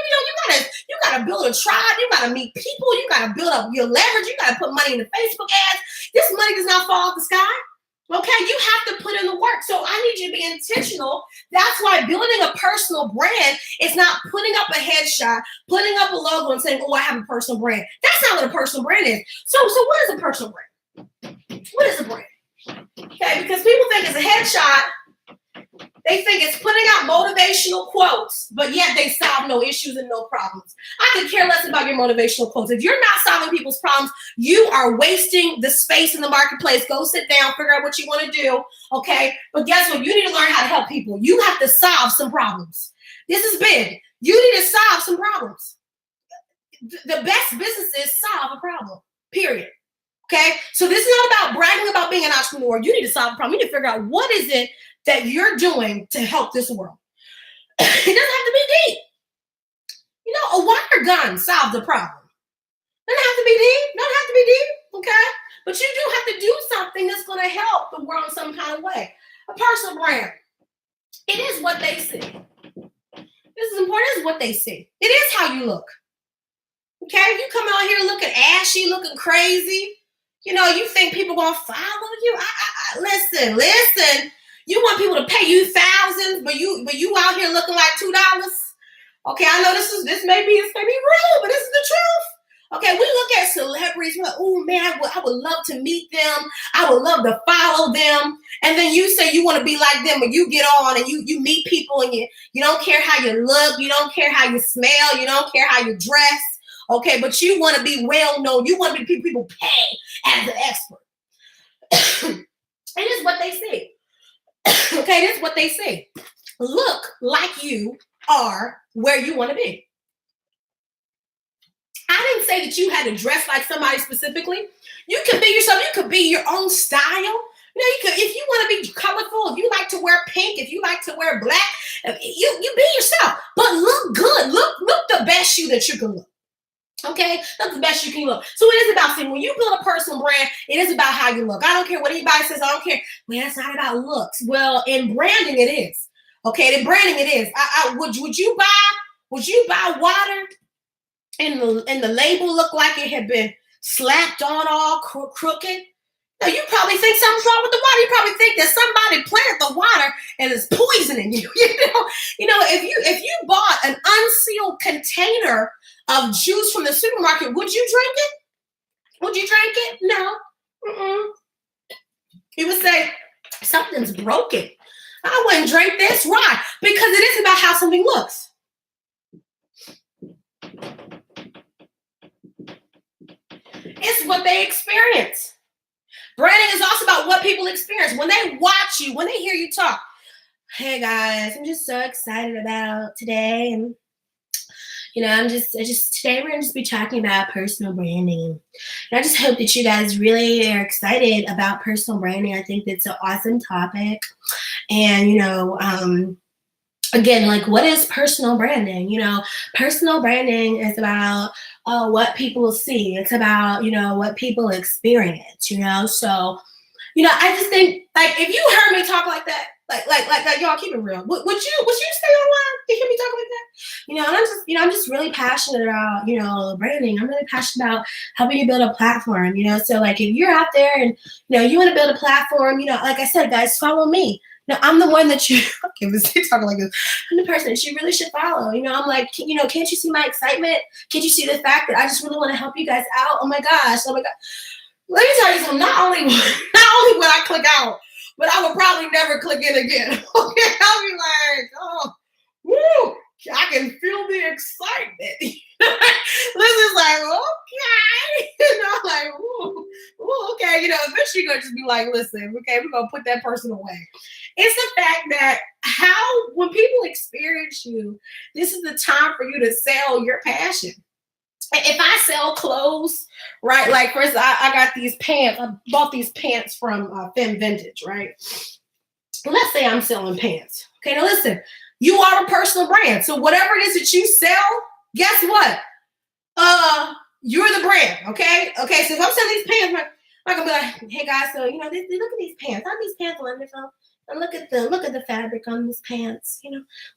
you gotta build a tribe. You gotta meet people. You gotta build up your leverage. You gotta put money in the Facebook ads. This money does not fall out the sky. Okay, you have to put in the work. So I need you to be intentional. That's why building a personal brand is not putting up a headshot, putting up a logo and saying, oh, I have a personal brand. That's not what a personal brand is. So what is a personal brand? What is a brand? Okay, because people think it's a headshot. They think it's putting out motivational quotes, but yet they solve no issues and no problems. I could care less about your motivational quotes. If you're not solving people's problems, you are wasting the space in the marketplace. Go sit down, figure out what you want to do, okay? But guess what? You need to learn how to help people. You have to solve some problems. This is big. You need to solve some problems. The best businesses solve a problem, period. Okay? So this is not about bragging about being an entrepreneur. You need to solve a problem. You need to figure out what is it that you're doing to help this world. It doesn't have to be deep. You know, a wire gun solves the problem. It doesn't have to be deep. It doesn't have to be deep, okay? But you do have to do something that's going to help the world in some kind of way. A personal brand. It is what they see. This is important. It is what they see. It is how you look. Okay? If you come out here looking ashy, looking crazy, you know, you think people going to follow you? Listen. You want people to pay you thousands, but you out here looking like $2. Okay, I know this may be rude, but this is the truth. Okay, we look at celebrities, we're like, oh man, I would love to meet them. I would love to follow them. And then you say you want to be like them, but you get on and you meet people and you don't care how you look, you don't care how you smell, you don't care how you dress. Okay, but you want to be well known. You want to be people pay as an expert. It is what they see. Okay, this is what they say. Look like you are where you want to be. I didn't say that you had to dress like somebody specifically. You can be yourself. You could be your own style. You know, you could, if you want to be colorful, if you like to wear pink, if you like to wear black, you be yourself. But look good. Look the best you that you can look. Okay, that's the best you can look. So it is about saying when you build a personal brand, it is about how you look. I don't care what anybody says. I don't care. Well, it's not about looks. Well, in branding, it is. Okay, in branding, it is. Would you buy water and the label look like it had been slapped on all crooked? No, you probably think something's wrong with the water. You probably think that somebody planted the water and is poisoning you. You know, if you bought an unsealed container of juice from the supermarket, would you drink it? Would you drink it? No. You would say, something's broken. I wouldn't drink this. Why? Because it is about how something looks. It's what they experience. Branding is also about what people experience. When they watch you, when they hear you talk, hey guys, I'm just so excited about today. And you know, I just today we're gonna just be talking about personal branding. And I just hope that you guys really are excited about personal branding. I think that's an awesome topic. And you know, again, like what is personal branding? You know, personal branding is about what people see. It's about, you know, what people experience, you know? So, you know, I just think like, if you heard me talk like that, like y'all keep it real. Would you stay online to hear me talk like that? You know, and I'm just really passionate about, you know, branding. I'm really passionate about helping you build a platform, you know? So like, if you're out there and, you know, you want to build a platform, you know, like I said, guys, follow me. No, I'm the one that you, okay, let's talk like this. I'm the person that you really should follow. You know, I'm like, you know, can't you see my excitement? Can't you see the fact that I just really want to help you guys out? Oh my gosh. Let me tell you something. Not only would I click out, but I would probably never click in again. Okay, I'll be like, oh, woo, I can feel the excitement. Liz is like, okay, you know, like, ooh, okay, you know, eventually you're gonna just be like, listen, okay, we're gonna put that person away. It's the fact that when people experience you, this is the time for you to sell your passion. If I sell clothes, right? Like, first, I got these pants. I bought these pants from Femme Vintage, right? Let's say I'm selling pants. Okay, now listen, you are a personal brand. So whatever it is that you sell, guess what? you're the brand, okay? Okay, so if I'm selling these pants, I'm gonna be like, hey guys, so look at these pants. Aren't these pants wonderful? And look at the fabric on these pants.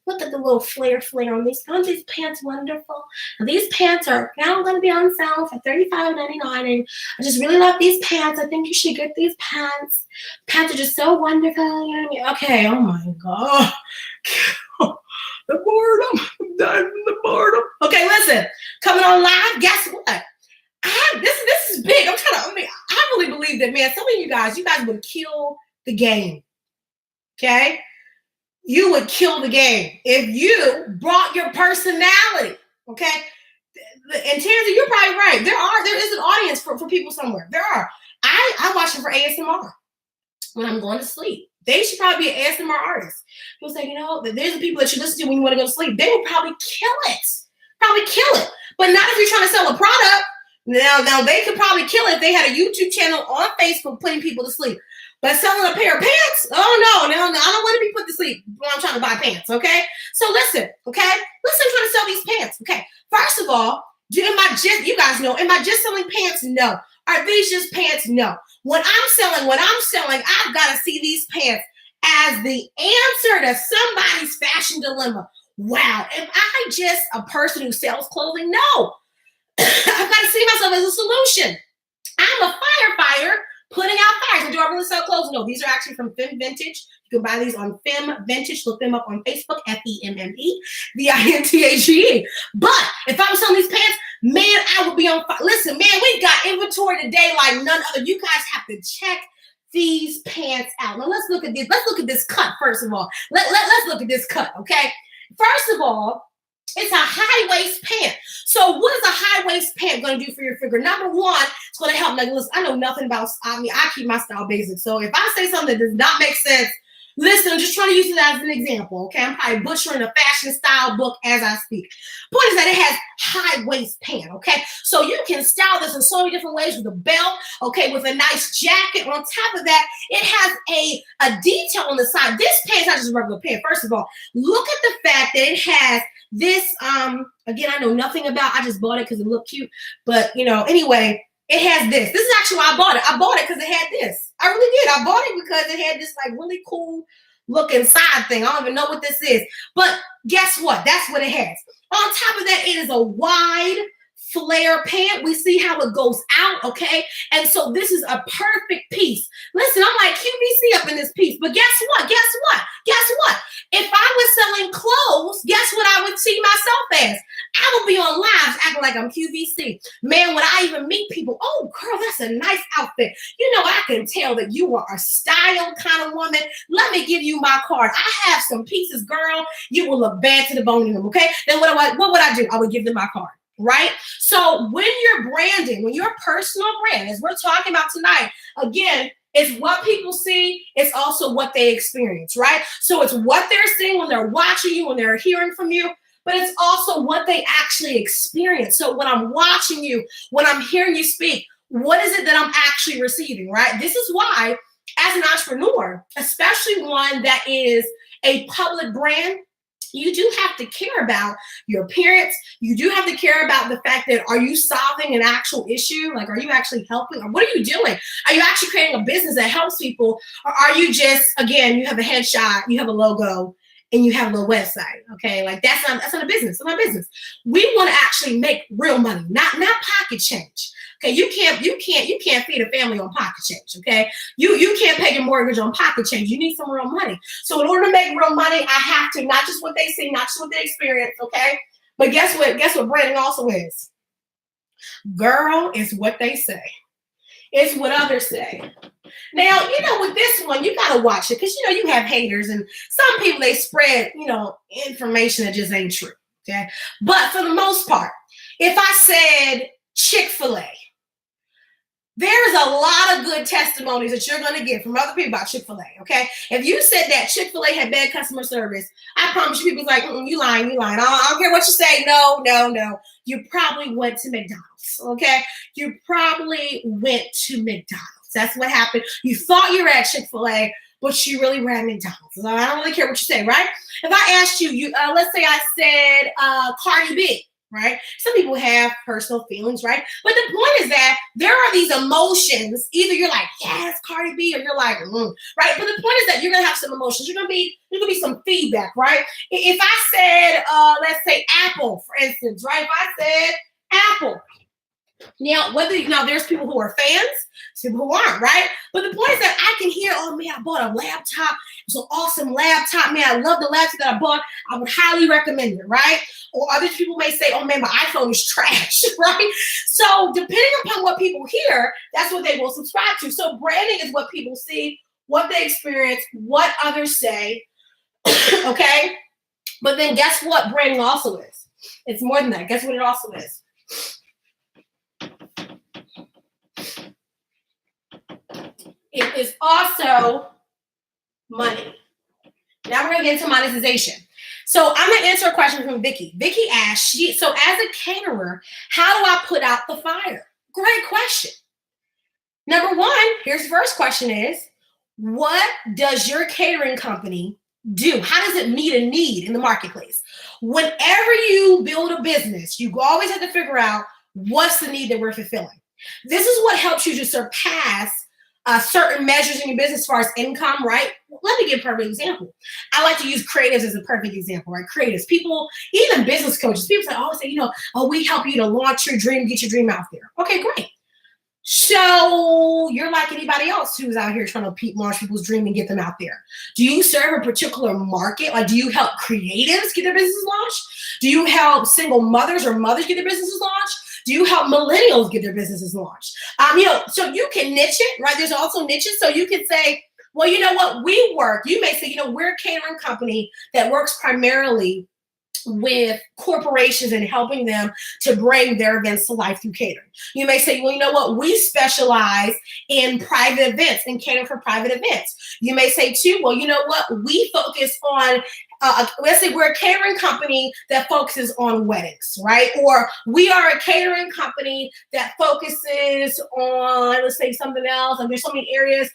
Look at the little flare on these. Aren't these pants wonderful? And these pants are now going to be on sale for $35.99. And I just really love these pants. I think you should get these pants. Pants are just so wonderful. You know what I mean? Okay. Oh my god. The boredom. I'm dying from the boredom. Okay, listen. Coming on live. Guess what? This is big. I really believe that, man. Some of you guys would kill the game. Okay, you would kill the game if you brought your personality. Okay, and Tansy, you're probably right. There is an audience for people somewhere. There are. I watch them for ASMR when I'm going to sleep. They should probably be an ASMR artist. People say, there's the people that you listen to when you want to go to sleep. They will probably kill it. But not if you're trying to sell a product. Now they could probably kill it if they had a YouTube channel on Facebook putting people to sleep. But selling a pair of pants? Oh, no, I don't want to be put to sleep when I'm trying to buy pants, okay? So listen, okay? I'm trying to sell these pants, okay? First of all, you guys know, am I just selling pants? No. Are these just pants? No. When I'm selling, I've got to see these pants as the answer to somebody's fashion dilemma. Wow, am I just a person who sells clothing? No. I've got to see myself as a solution. I'm a firefighter putting out fires. And do I really sell clothes? No, these are actually from Femme Vintage. You can buy these on Femme Vintage. Look them up on Facebook, FEMME, VINTAGE. But if I'm selling these pants, man, I would be on fire. Listen, man, we've got inventory today like none other. You guys have to check these pants out. Now let's look at this. Let's look at this cut first of all. Let's look at this cut, okay? First of all, it's a high-waist pant. So what is a high-waist pant going to do for your figure? Number one, it's going to help. Like, listen, I know nothing about, I keep my style basic. So if I say something that does not make sense, listen, I'm just trying to use it as an example, okay? I'm probably butchering a fashion style book as I speak. Point is that it has high-waist pant, okay? So you can style this in so many different ways with a belt, okay, with a nice jacket. On top of that, it has a detail on the side. This pant's not just a regular pant. First of all, look at the fact that it has this, again, I know nothing about, I just bought it because it looked cute. But, anyway, it has this. This is actually why I bought it. I bought it because it had this. I really did. I bought it because it had this, like, really cool looking side thing. I don't even know what this is. But guess what? That's what it has. On top of that, it is a wide flare pant. We see how it goes out, okay? And so this is a perfect piece. Listen, I'm like QVC up in this piece. But guess what? If I was selling clothes, guess what I would see myself as? I would be on lives acting like I'm QVC. Man, when I even meet people, oh, girl, that's a nice outfit. I can tell that you are a style kind of woman. Let me give you my card. I have some pieces, girl. You will look bad to the bone in them, okay? Then what would I do? I would give them my card. Right? So when you're branding, when your personal brand, as we're talking about tonight, again, it's what people see. It's also what they experience, right? So it's what they're seeing when they're watching you, when they're hearing from you, but it's also what they actually experience. So when I'm watching you, when I'm hearing you speak, what is it that I'm actually receiving, right? This is why, as an entrepreneur, especially one that is a public brand, you do have to care about your appearance. You do have to care about the fact that, are you solving an actual issue? Like, are you actually helping? Or what are you doing? Are you actually creating a business that helps people? Or are you just, again, you have a headshot, you have a logo, and you have a little website? Okay, like that's not a business. It's not a business. We want to actually make real money, not pocket change. Okay, you can't feed a family on pocket change. Okay, you can't pay your mortgage on pocket change. You need some real money. So in order to make real money, I have to, not just what they see, not just what they experience. Okay, but guess what branding also is? Girl, it's what they say. It's what others say. Now, with this one, you got to watch it because, you have haters and some people, they spread, information that just ain't true. Okay, but for the most part, if I said Chick-fil-A, there's a lot of good testimonies that you're going to get from other people about Chick-fil-A, okay? If you said that Chick-fil-A had bad customer service, I promise you, people's like, you lying. I don't care what you say. No. You probably went to McDonald's, okay? You probably went to McDonald's. That's what happened. You thought you were at Chick-fil-A, but you really were at McDonald's. I don't really care what you say, right? If I asked you, let's say I said Cardi B, right? Some people have personal feelings, right? But the point is that there are these emotions. Either you're like, yes, Cardi B, or you're like, right? But the point is that you're gonna have some emotions. There's gonna be some feedback, right? If I said, let's say Apple, for instance, right? If I said Apple. Now, there's people who are fans, some who aren't, right? But the point is that I can hear, oh man, I bought a laptop. It's an awesome laptop, man. I love the laptop that I bought. I would highly recommend it, right? Or other people may say, oh man, my iPhone is trash, right? So depending upon what people hear, that's what they will subscribe to. So branding is what people see, what they experience, what others say, okay? But then guess what branding also is? It's more than that. Guess what it also is? It is also money. Now we're going to get into monetization. So I'm going to answer a question from Vicky. Vicky asked, so as a caterer, how do I put out the fire? Great question. Number one, here's the first question is, what does your catering company do? How does it meet a need in the marketplace? Whenever you build a business, you always have to figure out what's the need that we're fulfilling. This is what helps you to surpass certain measures in your business as far as income, right? Let me give a perfect example. I like to use creatives as a perfect example, right? Creatives, people, even business coaches, people always say, we help you to launch your dream, get your dream out there. Okay, great. So you're like anybody else who's out here trying to launch people's dream and get them out there. Do you serve a particular market? Like, do you help creatives get their businesses launched? Do you help single mothers or mothers get their businesses launched? Do you help millennials get their businesses launched? So you can niche it, right? There's also niches. So you can say, well, you know what? You may say, we're a catering company that works primarily with corporations and helping them to bring their events to life through catering. You may say, well, you know what? We specialize in private events and cater for private events. You may say too, well, you know what? We focus on let's say we're a catering company that focuses on weddings, right? Or we are a catering company that focuses on, let's say something else. And there's so many areas.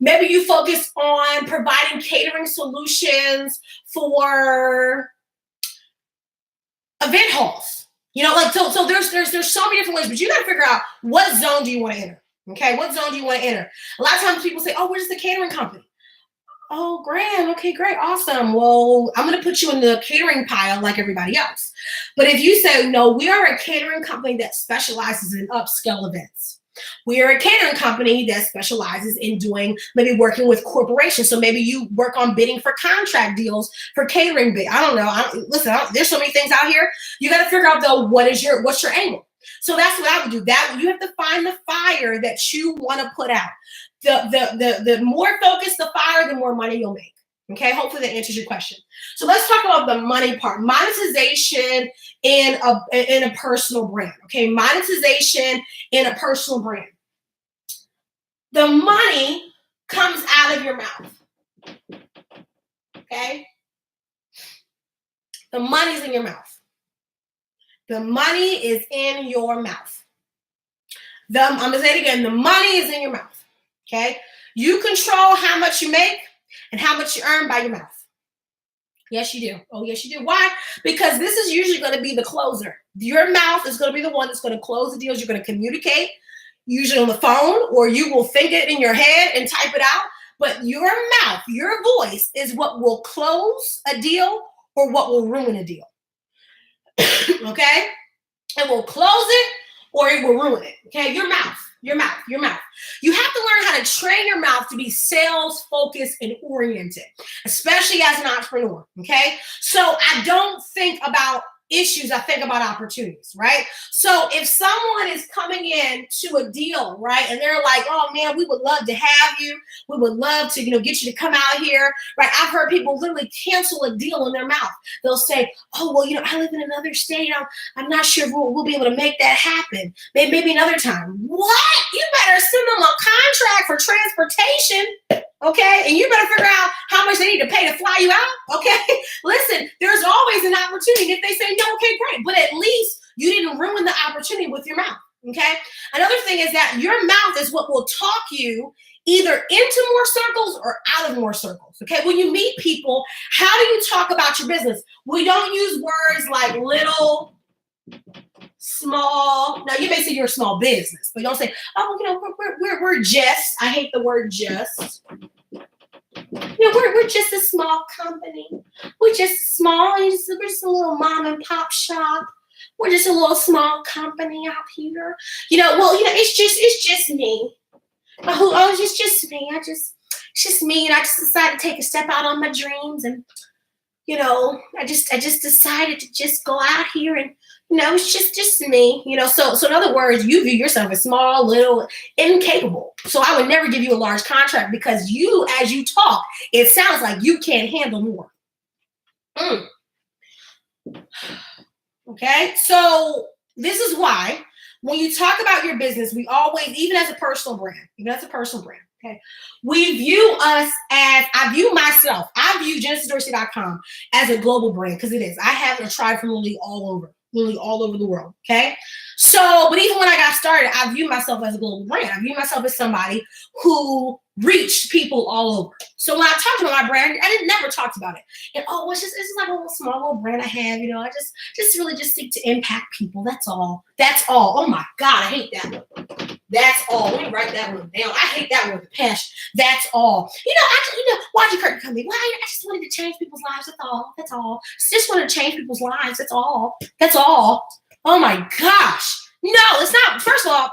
Maybe you focus on providing catering solutions for event halls. So there's so many different ways, but you got to figure out what zone do you want to enter. Okay, what zone do you want to enter? A lot of times people say, oh, we're just a catering company. Oh, grand. Okay, great. Awesome. Well, I'm going to put you in the catering pile like everybody else. But if you say, no, we are a catering company that specializes in upscale events. We are a catering company that specializes in maybe working with corporations. So maybe you work on bidding for contract deals for catering. I don't know. There's so many things out here. You got to figure out though, what's your angle? So that's what I would do. That you have to find the fire that you want to put out. The more focused the fire, the more money you'll make. Okay, hopefully that answers your question. So let's talk about the money part. Monetization in a personal brand. Okay, monetization in a personal brand. The money comes out of your mouth. Okay, the money's in your mouth. The money is in your mouth. I'm gonna say it again. The money is in your mouth. Okay, you control how much you make and how much you earn by your mouth. Yes, you do. Oh, yes, you do. Why? Because this is usually going to be the closer. Your mouth is going to be the one that's going to close the deals. You're going to communicate, usually on the phone, or you will think it in your head and type it out. But your mouth, your voice is what will close a deal or what will ruin a deal. Okay? It will close it or it will ruin it. Okay? Your mouth. You have to learn how to train your mouth to be sales focused and oriented, especially as an entrepreneur. Okay. So I don't think about issues. I think about opportunities, right? So if someone is coming in to a deal, right, and they're like, oh man, we would love to have you. We would love to, get you to come out here, right? I've heard people literally cancel a deal in their mouth. They'll say, oh, well, I live in another state. I'm not sure if we'll be able to make that happen. Maybe another time. What? You better send them a contract for transportation. Okay, and you better figure out how much they need to pay to fly you out. Okay, listen, there's always an opportunity. If they say no, okay, great, but at least you didn't ruin the opportunity with your mouth. Okay, another thing is that your mouth is what will talk you either into more circles or out of more circles. Okay, when you meet people, how do you talk about your business? We don't use words like little, small. Now you may say you're a small business, but don't say, oh, we're just. I hate the word just. We're just a small company. We're just small. We're just a little mom and pop shop. We're just a little small company out here. It's just me. It's just me. It's just me, and I just decided to take a step out on my dreams, and I just decided to just go out here, and it's just me. So in other words, you view yourself as small, little, incapable. So I would never give you a large contract because you, as you talk, it sounds like you can't handle more. Okay, so this is why when you talk about your business, we always, even as a personal brand, okay, we view us as, I view GenesisDorsey.com as a global brand because it is. I have a tribe from literally all over the world, okay? So, but even when I got started, I view myself as a global brand. I view myself as somebody who reached people all over. So when I talked about my brand, I never talked about it. And it's just like a little small brand I have, I just really just seek to impact people. That's all. Oh my God, I hate that one. That's all. Let me write that one down. I hate that one with a passion. That's all. Why'd you come to me? I just wanted to change people's lives. That's all. Just wanted to change people's lives. That's all. Oh my gosh. No, it's not. First of all,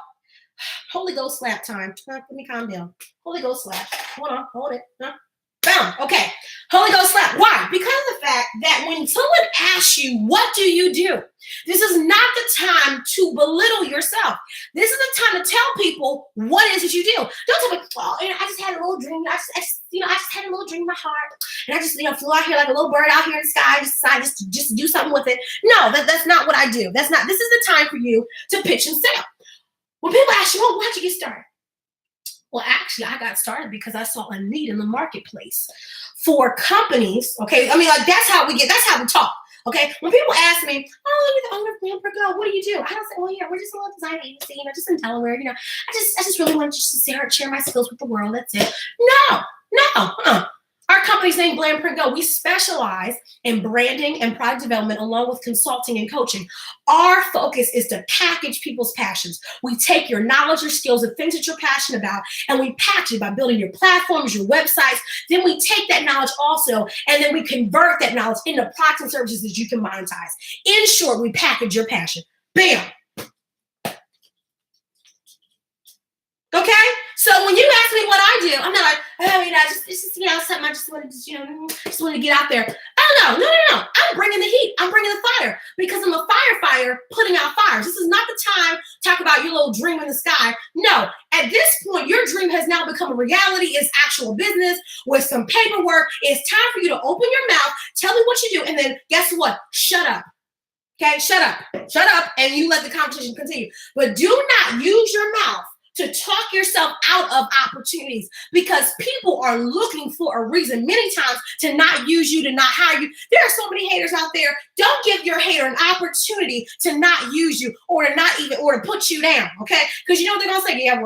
Holy Ghost slap time. Let me calm down. Holy Ghost slap. Hold on. Hold it. Boom. Okay. Holy Ghost slap. Why? Because of the fact that when someone asks you, what do you do? This is not the time to belittle yourself. This is the time to tell people what it is that you do. Don't tell me, I just had a little dream. I just had a little dream in my heart. And I just, flew out here like a little bird out here in the sky. I just decided just to do something with it. No, that's not what I do. This is the time for you to pitch and sell. When people ask you, why'd you get started? Well, actually, I got started because I saw a need in the marketplace for companies. Okay, that's how we talk. Okay, when people ask me, you're the owner of Glam Go, what do you do? I don't say, we're just a little design agency, just in Delaware. I just really wanted to share my skills with the world. That's it. No. Our company's name, Glam Go. We specialize in branding and product development along with consulting and coaching. Our focus is to package people's passions. We take your knowledge, your skills, the things that you're passionate about, and we package it by building your platforms, your websites. Then we take that knowledge also, and then we convert that knowledge into products and services that you can monetize. In short, we package your passion. Bam. Okay? So when you ask me what I do, I'm not like, something I just wanted to get out there. Oh, no. I'm bringing the heat. I'm bringing the fire because I'm a firefighter putting out fires. This is not the time to talk about your little dream in the sky. No, at this point, your dream has now become a reality. It's actual business with some paperwork. It's time for you to open your mouth, tell me what you do, and then guess what? Shut up. Okay, shut up, and you let the competition continue. But do not use your mouth to talk yourself out of opportunities because people are looking for a reason many times to not use you, to not hire you. There are so many haters out there. Don't give your hater an opportunity to not use you or to put you down, okay? Because they're going to say, they are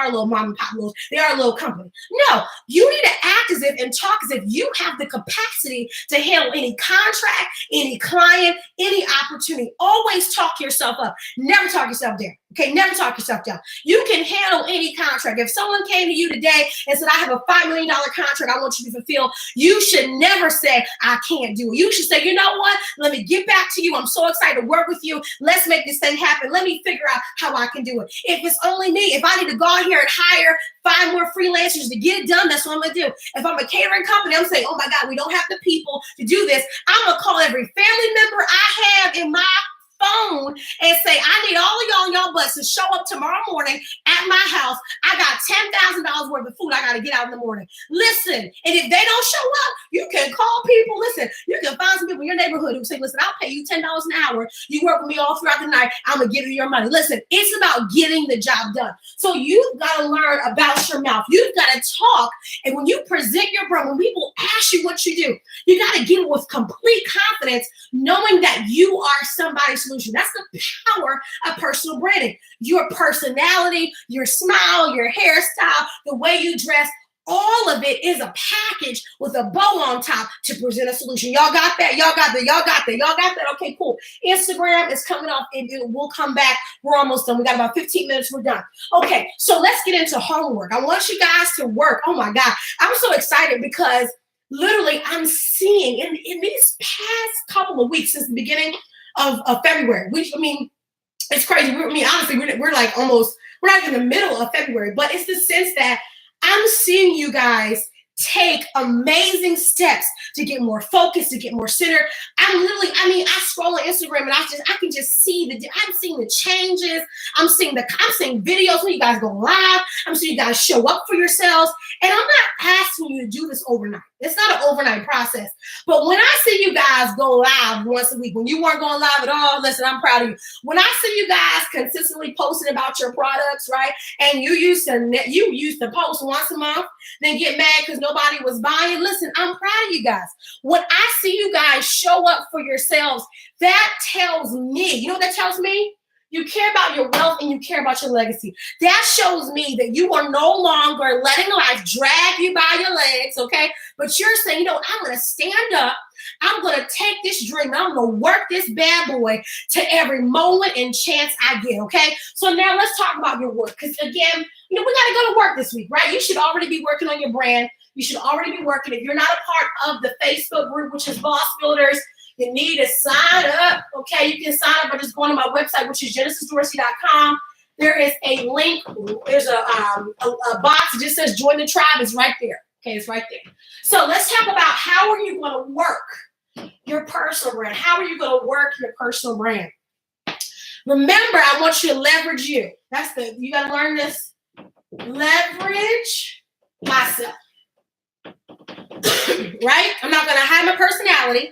a little mom and pop, they are a little company. No, you need to act as if and talk as if you have the capacity to handle any contract, any client, any opportunity. Always talk yourself up. Never talk yourself down. Okay, never talk yourself down. You can handle any contract. If someone came to you today and said, I have a $5 million contract I want you to fulfill, you should never say, I can't do it. You should say, you know what? Let me get back to you. I'm so excited to work with you. Let's make this thing happen. Let me figure out how I can do it. If it's only me, if I need to go out here and hire 5 more freelancers to get it done, that's what I'm going to do. If I'm a catering company, I'm saying, oh my God, we don't have the people to do this. I'm going to call every family member I have in my phone and say, I need all of y'all and y'all butts to show up tomorrow morning at my house. I got $10,000 worth of food I got to get out in the morning. Listen, and if they don't show up, you can call people. Listen, you can find some people in your neighborhood who say, listen, I'll pay you $10 an hour. You work with me all throughout the night. I'm going to give you your money. Listen, it's about getting the job done. So you've got to learn about your mouth. You've got to talk. And when you present your brand, when people ask you what you do, you got to give it with complete confidence, knowing that you are somebody's solution. That's the power of personal branding. Your personality, your smile, your hairstyle, the way you dress, all of it is a package with a bow on top to present a solution. Y'all got that? Y'all got that? Y'all got that? Y'all got that? Okay, cool. Instagram is coming up. It will come back. We're almost done. We got about 15 minutes. We're done. Okay, so let's get into homework. I want you guys to work. Oh my God. I'm so excited because literally I'm seeing in these past couple of weeks since the beginning of February, it's crazy. Honestly, we're like almost, we're not in the middle of February, but it's the sense that I'm seeing you guys take amazing steps to get more focused, to get more centered. I scroll on Instagram and I can just see I'm seeing the changes. I'm seeing videos when you guys go live. I'm seeing you guys show up for yourselves. And I'm not asking you to do this overnight. It's not an overnight process. But when I see you guys go live once a week, when you weren't going live at all, listen, I'm proud of you. When I see you guys consistently posting about your products, right? And you used to post once a month, then get mad because nobody was buying. Listen, I'm proud of you guys. When I see you guys show up for yourselves, that tells me, you know what that tells me? You care about your wealth and you care about your legacy. That shows me that you are no longer letting life drag you by your legs, okay? But you're saying, I'm going to stand up. I'm going to take this dream. I'm going to work this bad boy to every moment and chance I get, okay? So now let's talk about your work. Because again, we got to go to work this week, right? You should already be working on your brand. You should already be working. If you're not a part of the Facebook group, which is Boss Builders, you need to sign up, okay? You can sign up by just going to my website, which is genesisdorsey.com. There is a link. There's a box that just says join the tribe. It's right there, okay? It's right there. So let's talk about how are you going to work your personal brand? How are you going to work your personal brand? Remember, I want you to leverage you. You got to learn this. Leverage myself, right? I'm not going to hide my personality.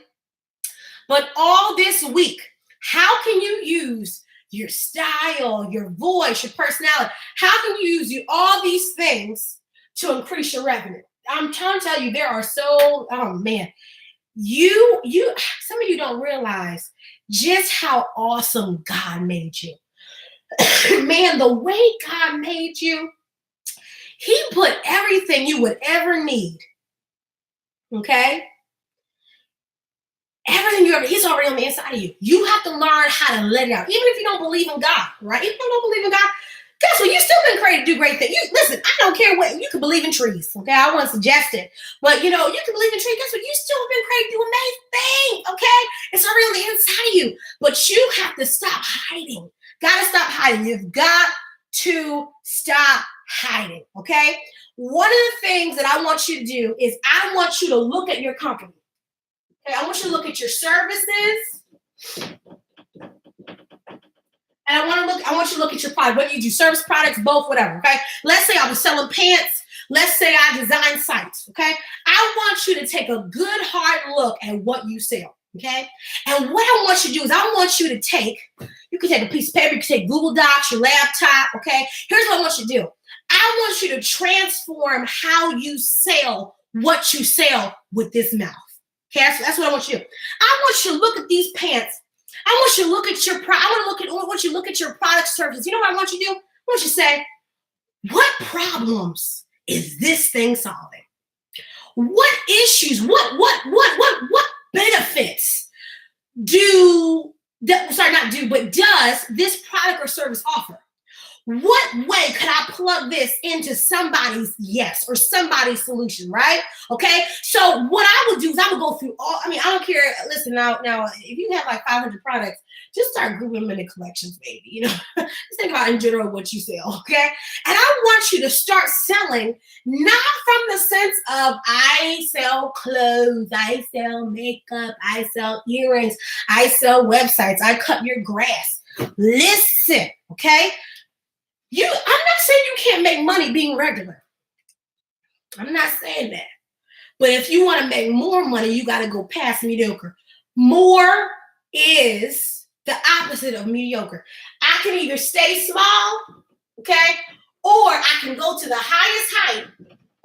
But all this week, how can you use your style, your voice, your personality? How can you use all these things to increase your revenue? I'm trying to tell you, there are oh man, some of you don't realize just how awesome God made you. Man, the way God made you, He put everything you would ever need. Okay? Everything He's already on the inside of you. You have to learn how to let it out. Even if you don't believe in God, right? If you don't believe in God, guess what? You still been created to do great things. Listen, I don't care what, you can believe in trees, okay? I wouldn't suggest it. But, you can believe in trees. Guess what? You still been created to do amazing things, okay? It's already on the inside of you. But you have to stop hiding. Got to stop hiding. You've got to stop hiding, okay? One of the things that I want you to do is I want you to look at your company. Okay, I want you to look at your services. And I want you to look at your product. Whether you do service products, both, whatever, okay? Let's say I was selling pants. Let's say I design sites, okay? I want you to take a good, hard look at what you sell, okay? And what I want you to do is I want you to you can take a piece of paper, you can take Google Docs, your laptop, okay? Here's what I want you to do. I want you to transform how you sell what you sell with this mouth. Okay, that's what I want you to do. I want you to look at these pants. I want you to look at your I want you to look at your product services. You know what I want you to do? I want you to say, what problems is this thing solving? What issues, what benefits does this product or service offer? What way could I plug this into somebody's yes or somebody's solution, right? Okay. So what I would do is I would go through I don't care. Listen, now, if you have like 500 products, just start grouping them into collections, baby. Just think about in general what you sell, okay? And I want you to start selling, not from the sense of I sell clothes, I sell makeup, I sell earrings, I sell websites, I cut your grass. Listen, okay? I'm not saying you can't make money being regular. I'm not saying that. But if you want to make more money, you got to go past mediocre. More is the opposite of mediocre. I can either stay small, okay, or I can go to the highest height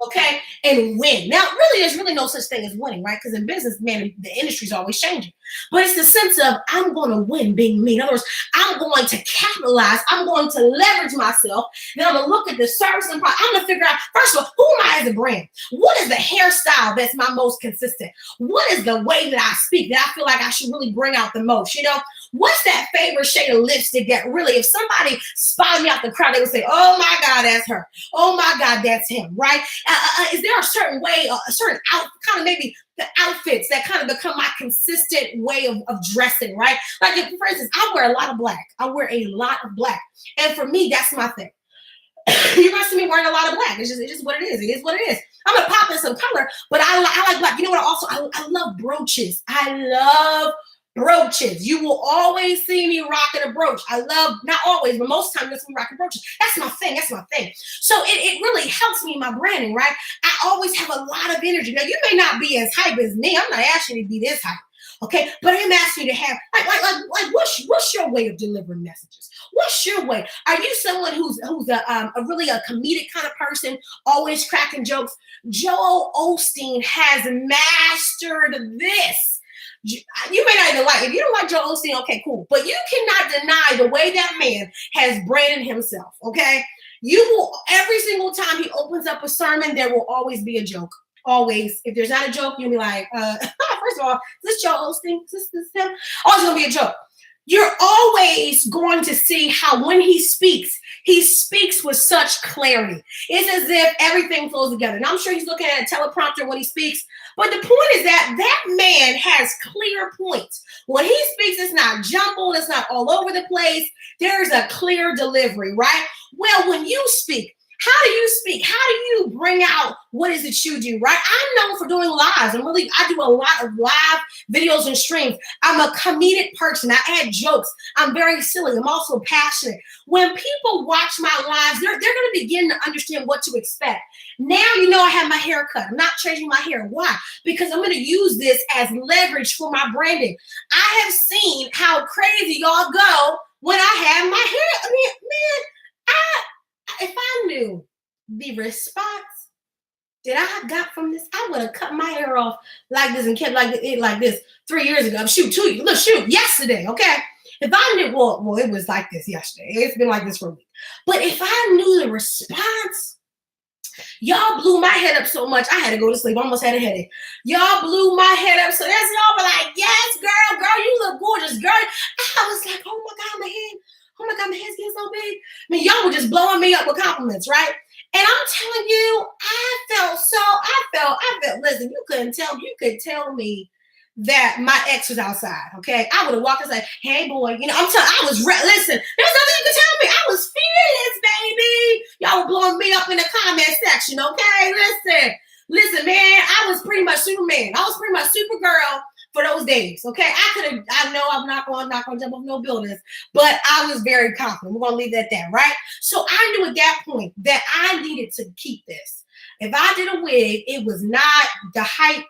okay, and win. Now, really, there's really no such thing as winning, right? Because in business, man, the industry's always changing. But it's the sense of I'm going to win being me. In other words, I'm going to capitalize. I'm going to leverage myself. Then I'm going to look at the service and product. I'm going to figure out, first of all, who am I as a brand? What is the hairstyle that's my most consistent? What is the way that I speak that I feel like I should really bring out the most? You know, what's that favorite shade of lipstick that really, if somebody spotted me out the crowd, they would say, oh my God, that's her. Oh my God, that's him, right? Is there a certain way, a certain kind of maybe the outfits that kind of become my consistent way of dressing, right? Like, for instance, I wear a lot of black. I wear a lot of black. And for me, that's my thing. You're going to see me wearing a lot of black. It's just what it is. It is what it is. I'm going to pop in some color, but I like black. You know what? Also, I love brooches. I love brooches. You will always see me rocking a brooch. I love, not always, but most times you'll see me rocking brooches. That's my thing. That's my thing. So it really helps me in my branding, right? I always have a lot of energy. Now, you may not be as hype as me. I'm not asking you to be this hype. Okay, but I'm asking you to have like what's your way of delivering messages? What's your way? Are you someone who's a really a comedic kind of person, always cracking jokes? Joel Osteen has mastered this. You may not even like, if you don't like Joel Osteen, okay, cool. But you cannot deny the way that man has branded himself, okay? You will, every single time he opens up a sermon, there will always be a joke. Always. If there's not a joke, you'll be like, first of all, is this Joel Osteen? Is this him? Oh, it's going to be a joke. You're always going to see how when he speaks with such clarity. It's as if everything flows together. And I'm sure he's looking at a teleprompter when he speaks. But the point is that man has clear points. When he speaks, it's not jumbled. It's not all over the place. There's a clear delivery, right? Well, when you speak, how do you speak? How do you bring out what is it you do, right? I'm known for doing lives. I do a lot of live videos and streams. I'm a comedic person. I add jokes. I'm very silly. I'm also passionate. When people watch my lives, they're going to begin to understand what to expect. Now you know I have my hair cut. I'm not changing my hair. Why? Because I'm going to use this as leverage for my branding. I have seen how crazy y'all go when I have my hair. I mean, man, if I knew the response that I got from this, I would have cut my hair off like this and kept it like this 3 years ago. Shoot, yesterday, okay? If I knew, well, it was like this yesterday. It's been like this for a week. But if I knew the response, y'all blew my head up so much, I had to go to sleep. I almost had a headache. Y'all blew my head up so that's y'all were like, yes, girl, you look gorgeous, girl. I was like, oh my God, my head's getting so big. I mean, y'all were just blowing me up with compliments, right? And I'm telling you, I felt, listen, you could tell me that my ex was outside, okay? I would have walked and said, hey, boy, listen, there's nothing you could tell me. I was fearless, baby. Y'all were blowing me up in the comment section, okay? Listen, man, I was pretty much Superman. I was pretty much Supergirl for those days, okay? I know I'm not going to jump off no buildings, but I was very confident. We're going to leave that there, right? So I knew at that point that I needed to keep this. If I did a wig, it was not the hype.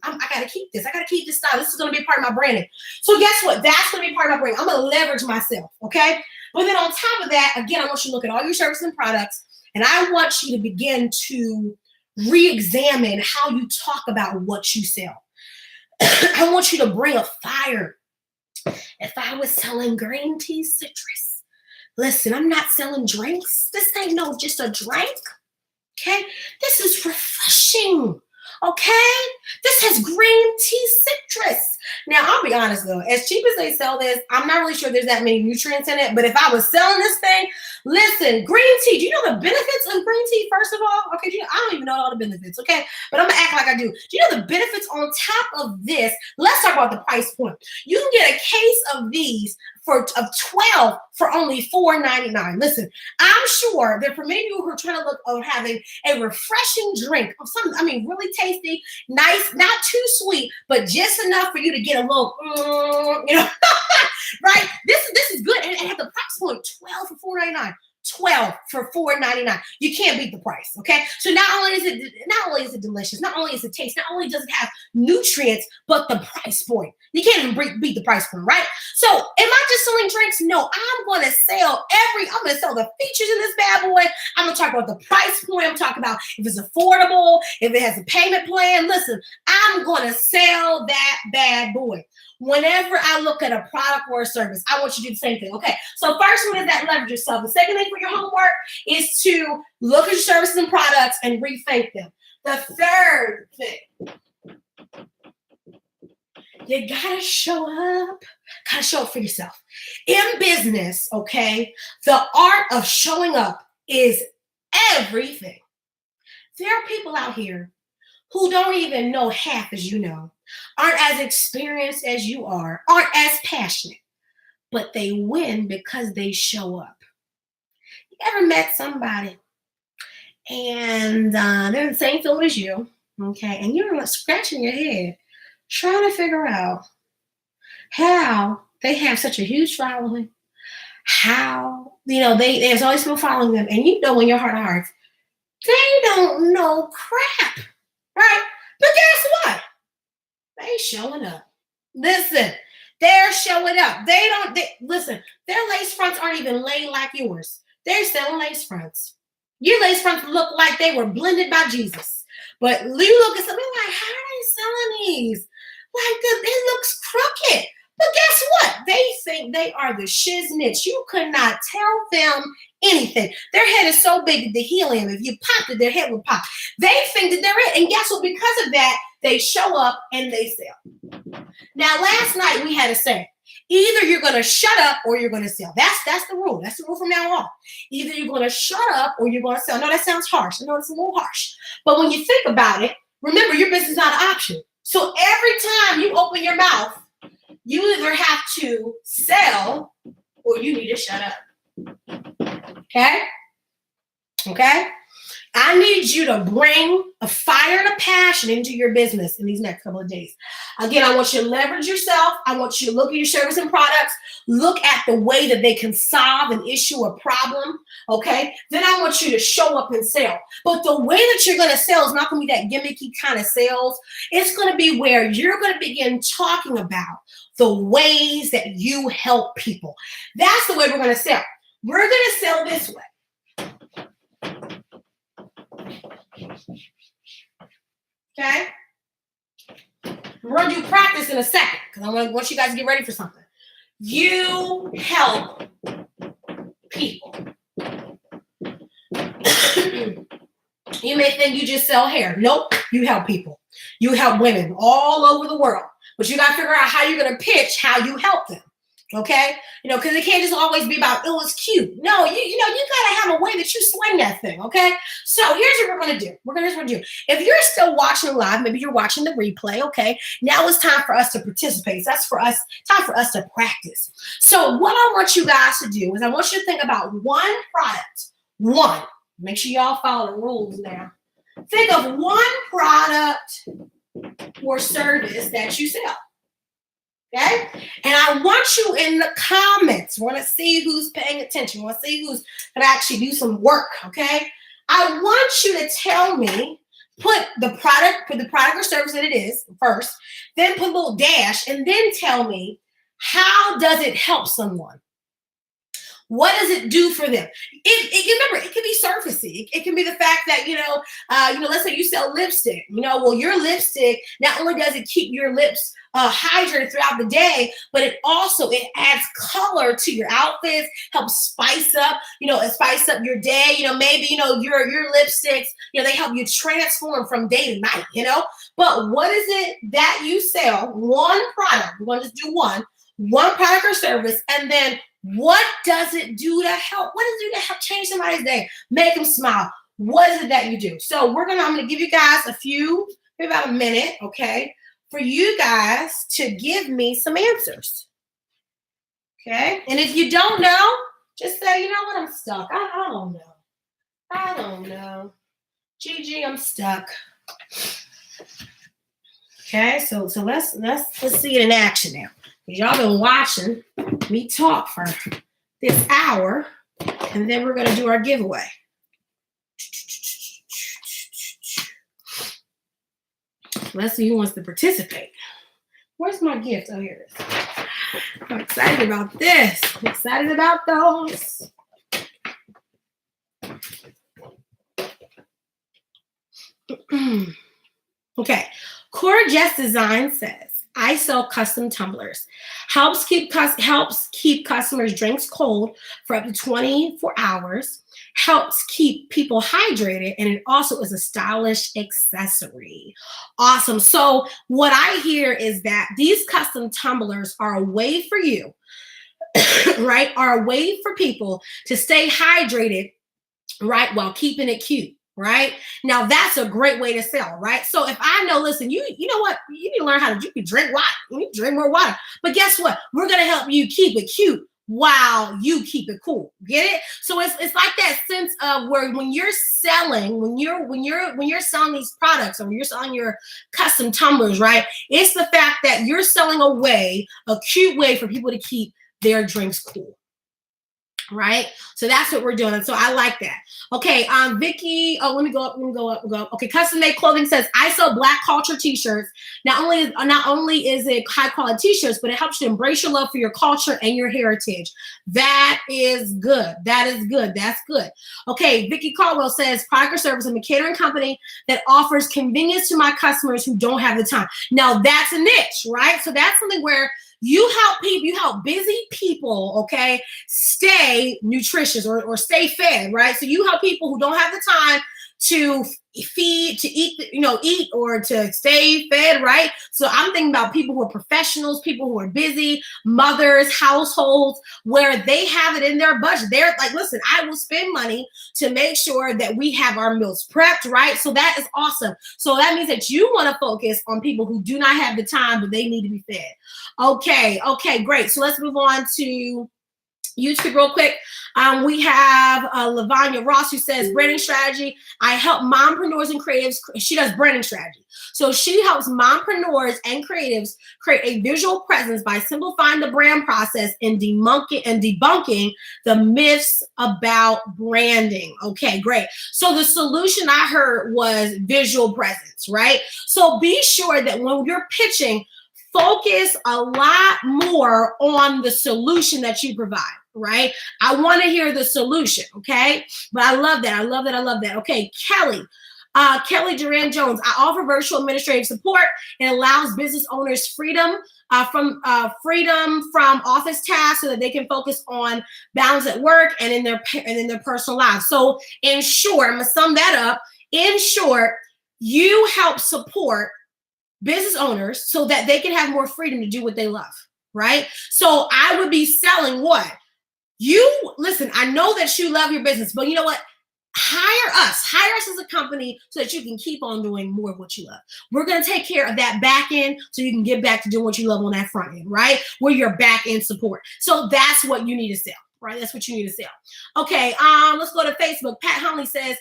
I got to keep this. I got to keep this style. This is going to be a part of my branding. So guess what? That's going to be part of my branding. I'm going to leverage myself, okay? But then on top of that, again, I want you to look at all your services and products, and I want you to begin to re-examine how you talk about what you sell. I want you to bring a fire. If I was selling green tea citrus, listen, I'm not selling drinks. This ain't no just a drink. Okay? This is refreshing. Okay? This has green tea citrus. Now, I'll be honest though, as cheap as they sell this, I'm not really sure there's that many nutrients in it. But if I was selling this thing, listen, green tea, do you know the benefits of green tea, first of all? Okay, I don't even know all the benefits, okay? But I'm gonna act like I do. Do you know the benefits on top of this? Let's talk about the price point. You can get a case of these of 12 for only $4.99. Listen, I'm sure that for many of you who are trying to look at having a refreshing drink of something, really tasty, nice, not too sweet, but just enough for you to get a little, right? This is good. And at the price point, 12 for $4.99. 12 for $4.99. You can't beat the price, okay? So not only is it delicious, not only is it taste, not only does it have nutrients, but the price point. You can't even beat the price point, right? So am I just selling drinks? No, I'm gonna sell the features in this bad boy. I'm gonna talk about the price point. I'm talking about if it's affordable, if it has a payment plan. Listen, I'm gonna sell that bad boy. Whenever I look at a product or a service, I want you to do the same thing. Okay, so first one is that leverage yourself. The second thing for your homework is to look at your services and products and rethink them. The third thing, you gotta show up. Gotta show up for yourself. In business, okay, the art of showing up is everything. There are people out here who don't even know half as you know, aren't as experienced as you are, aren't as passionate, but they win because they show up. You ever met somebody and they're in the same field as you, okay, and you're scratching your head trying to figure out how they have such a huge following, how, there's always people following them, and you know in your heart of hearts, they don't know crap, right? But guess what? They showing up. Listen, they're showing up. Listen, their lace fronts aren't even laid like yours. They're selling lace fronts. Your lace fronts look like they were blended by Jesus. But you look at something like, how are they selling these? Like, it looks crooked. But guess what? They think they are the shiznits. You could not tell them anything. Their head is so big that the helium, if you popped it, their head would pop. They think that they're it. And guess what? Because of that, they show up and they sell. Now, last night we had a saying. Either you're going to shut up or you're going to sell. That's the rule. That's the rule from now on. Either you're going to shut up or you're going to sell. No, that sounds harsh. I know it's a little harsh. But when you think about it, remember, your business is not an option. So every time you open your mouth, you either have to sell or you need to shut up. Okay? I need you to bring a fire and a passion into your business in these next couple of days. Again, I want you to leverage yourself. I want you to look at your service and products. Look at the way that they can solve an issue or problem, okay? Then I want you to show up and sell. But the way that you're going to sell is not going to be that gimmicky kind of sales. It's going to be where you're going to begin talking about the ways that you help people. That's the way we're going to sell. We're going to sell this way. Okay? We're going to do practice in a second because I want you guys to get ready for something. You help people. You may think you just sell hair. Nope, you help people. You help women all over the world. But you got to figure out how you're going to pitch how you help them. Okay? Because it can't just always be about, it was cute. No, you got to have a way that you swing that thing. Okay? So here's what we're going to do. If you're still watching live, maybe you're watching the replay. Okay? Now it's time for us to participate. Time for us to practice. So what I want you guys to do is I want you to think about one product. Make sure y'all follow the rules now. Think of one product or service that you sell. Okay? And I want you in the comments. I want to see who's paying attention. I want to see who's going to actually do some work. Okay? I want you to tell me, put the product or service that it is first, then put a little dash, and then tell me, how does it help someone? What does it do for them? Remember, it can be surfacey. It can be the fact that, let's say you sell lipstick. Your lipstick, not only does it keep your lips hydrated throughout the day, but it adds color to your outfits, helps spice up your day. Maybe, your lipsticks, they help you transform from day to night, But what is it that you sell? One product. We're going to just do one product or service, and then what does it do to help? What does it do to help change somebody's day? Make them smile. What is it that you do? So I'm going to give you guys about a minute, okay, for you guys to give me some answers. Okay? And if you don't know, just say, you know what, I'm stuck. I don't know. Gigi, I'm stuck. Okay, so let's see it in action now. Y'all been watching me talk for this hour. And then we're going to do our giveaway. Let's see who wants to participate. Where's my gift? Oh, here it is. I'm excited about this. I'm excited about those. Okay. Genesis Design says, I sell custom tumblers. Helps keep customers' drinks cold for up to 24 hours. Helps keep people hydrated, and it also is a stylish accessory. Awesome. So what I hear is that these custom tumblers are a way for you, right? Are a way for people to stay hydrated, right, while keeping it cute. Right now, that's a great way to sell, right? So if I know, listen, you know what, you need to learn how to drink water. You need to drink more water. But guess what? We're gonna help you keep it cute while you keep it cool. Get it? So it's like that sense of where when you're selling, when you're selling these products, or when you're selling your custom tumblers, right? It's the fact that you're selling a cute way for people to keep their drinks cool. Right, so that's what we're doing, and so I like that. Okay, Vicky. Oh, let me go up. Okay, custom made clothing says, I sell Black culture t-shirts. Not only is it high quality t-shirts, but it helps you embrace your love for your culture and your heritage. That is good. That's good. Okay, Vicky Caldwell says, product or service, I'm a catering company that offers convenience to my customers who don't have the time. Now that's a niche, right? So that's something where you help busy people, okay, stay nutritious or stay fed, right? So you help people who don't have the time to eat or to stay fed, right? So I'm thinking about people who are professionals, people who are busy, mothers, households, where they have it in their budget. They're like, listen, I will spend money to make sure that we have our meals prepped, right? So that is awesome. So that means that you want to focus on people who do not have the time, but they need to be fed. Okay, great. So let's move on to YouTube real quick. We have Lavanya Ross, who says, branding strategy. I help mompreneurs and creatives. She does branding strategy. So she helps mompreneurs and creatives create a visual presence by simplifying the brand process and debunking the myths about branding. Okay, great. So the solution I heard was visual presence, right? So be sure that when you're pitching, focus a lot more on the solution that you provide, right? I want to hear the solution, okay? But I love that. Okay, Kelly Duran Jones. I offer virtual administrative support. It allows business owners freedom from office tasks so that they can focus on balance at work and in their personal lives. So in short, I'm gonna sum that up. In short, you help support business owners so that they can have more freedom to do what they love, right? So I would be selling what? Listen, I know that you love your business, but you know what? Hire us as a company so that you can keep on doing more of what you love. We're going to take care of that back end so you can get back to doing what you love on that front end, right? Where your back end support. So that's what you need to sell. Right, that's what you need to sell. Okay, let's go to Facebook. Pat Hunley says,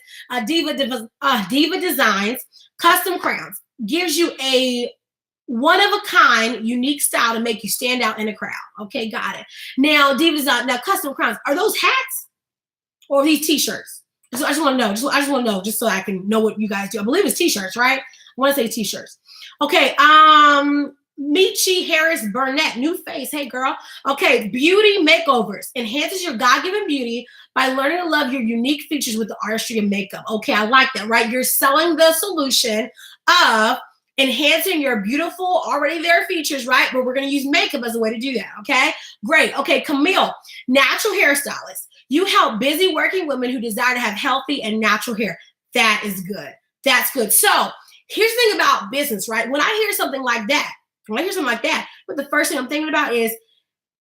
Diva Designs custom crowns. Gives you a one-of-a-kind, unique style to make you stand out in a crowd. Okay, got it. Now, Diva Design, custom crowns. Are those hats or are these t-shirts? So I just want to know. I just want to know, just so I can know what you guys do. I believe it's t-shirts, right? I want to say t-shirts. Okay, Michi Harris Burnett, new face. Hey, girl. Okay, beauty makeovers. Enhances your God-given beauty by learning to love your unique features with the artistry of makeup. Okay, I like that, right? You're selling the solution of enhancing your beautiful, already there features, right? But we're going to use makeup as a way to do that, okay? Great. Okay, Camille, natural hairstylist. You help busy working women who desire to have healthy and natural hair. That is good. That's good. So here's the thing about business, right? When I hear something like that, but the first thing I'm thinking about is,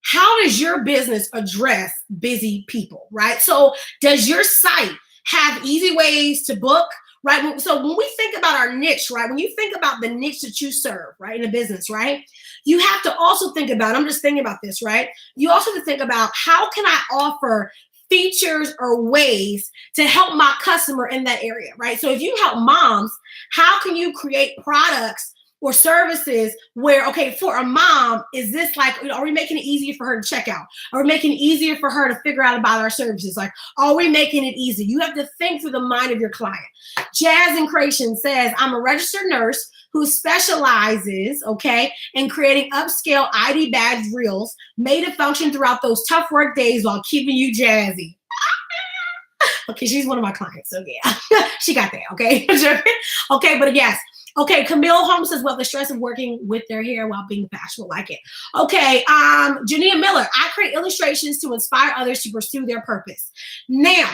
how does your business address busy people, right? So does your site have easy ways to book, right? So when we think about our niche, right? When you think about the niche that you serve, right, in a business, right? You have to also think about, I'm just thinking about this, right? You also have to think about, how can I offer features or ways to help my customer in that area, right? So if you help moms, how can you create products or services where, okay, for a mom, is this like, are we making it easier for her to check out? Are we making it easier for her to figure out about our services? Like, are we making it easy? You have to think through the mind of your client. Jazz and Creation says, I'm a registered nurse who specializes, okay, in creating upscale ID badge reels made to function throughout those tough work days while keeping you jazzy. Okay, she's one of my clients, so yeah, she got that, okay? Okay, but yes. Okay, Camille Holmes says, well, the stress of working with their hair while being fashionable, like it. Okay, Jania Miller, I create illustrations to inspire others to pursue their purpose. Now,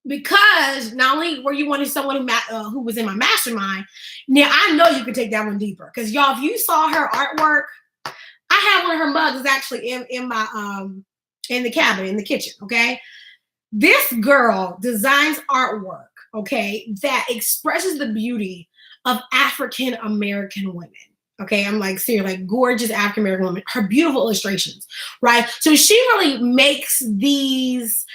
because not only were you wanting someone who was in my mastermind, now I know you could take that one deeper. Because y'all, if you saw her artwork, I have one of her mugs actually in my in the cabinet, in the kitchen, okay? This girl designs artwork, okay, that expresses the beauty of African American women. Okay, I'm like, seriously, like gorgeous African American women, her beautiful illustrations, right? So she really makes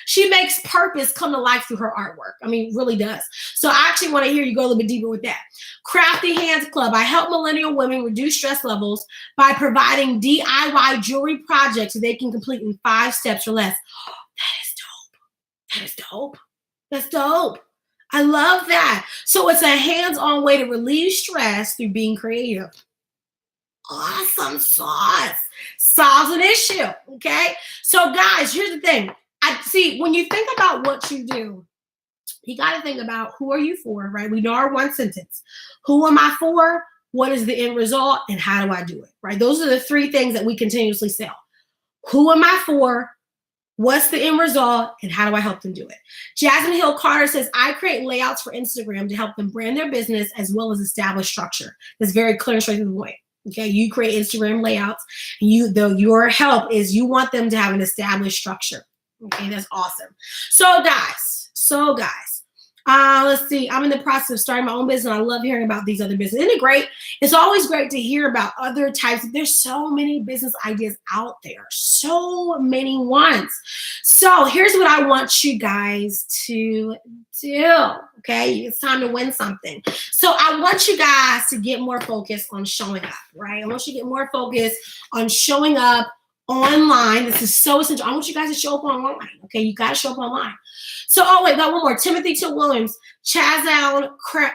she makes purpose come to life through her artwork. I mean, really does. So I actually want to hear you go a little bit deeper with that. Crafty Hands Club. I help millennial women reduce stress levels by providing DIY jewelry projects they can complete in 5 steps or less. Oh, that is dope. That's dope. I love that. So it's a hands-on way to relieve stress through being creative. Awesome sauce. Solves an issue. Okay. So guys, here's the thing. I see when you think about what you do, you got to think about who are you for, right? We know our one sentence. Who am I for? What is the end result? And how do I do it? Right. Those are the 3 things that we continuously sell. Who am I for? What's the end result? And how do I help them do it? Jasmine Hill Carter says, I create layouts for Instagram to help them brand their business as well as establish structure. That's very clear and straight to the point. Okay, you create Instagram layouts. Your help is you want them to have an established structure. Okay, that's awesome. So guys, let's see. I'm in the process of starting my own business. And I love hearing about these other businesses. Isn't it great? It's always great to hear about other types. There's so many business ideas out there. So many ones. So here's what I want you guys to do. Okay, it's time to win something. So I want you guys to get more focused on showing up, right? I want you to get more focused on showing up online. This is so essential. I want you guys to show up online. Okay, you got to show up online. So, got one more. Timothy Till Williams, Chazelle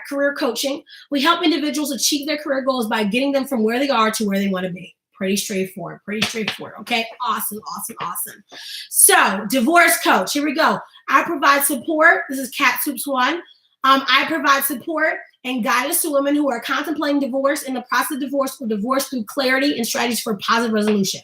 Career Coaching. We help individuals achieve their career goals by getting them from where they are to where they want to be. Pretty straightforward. Okay, awesome. So, divorce coach. Here we go. I provide support. This is Cat Soups 1. I provide support and guidance to women who are contemplating divorce, in the process of divorce, or divorce through clarity and strategies for positive resolution.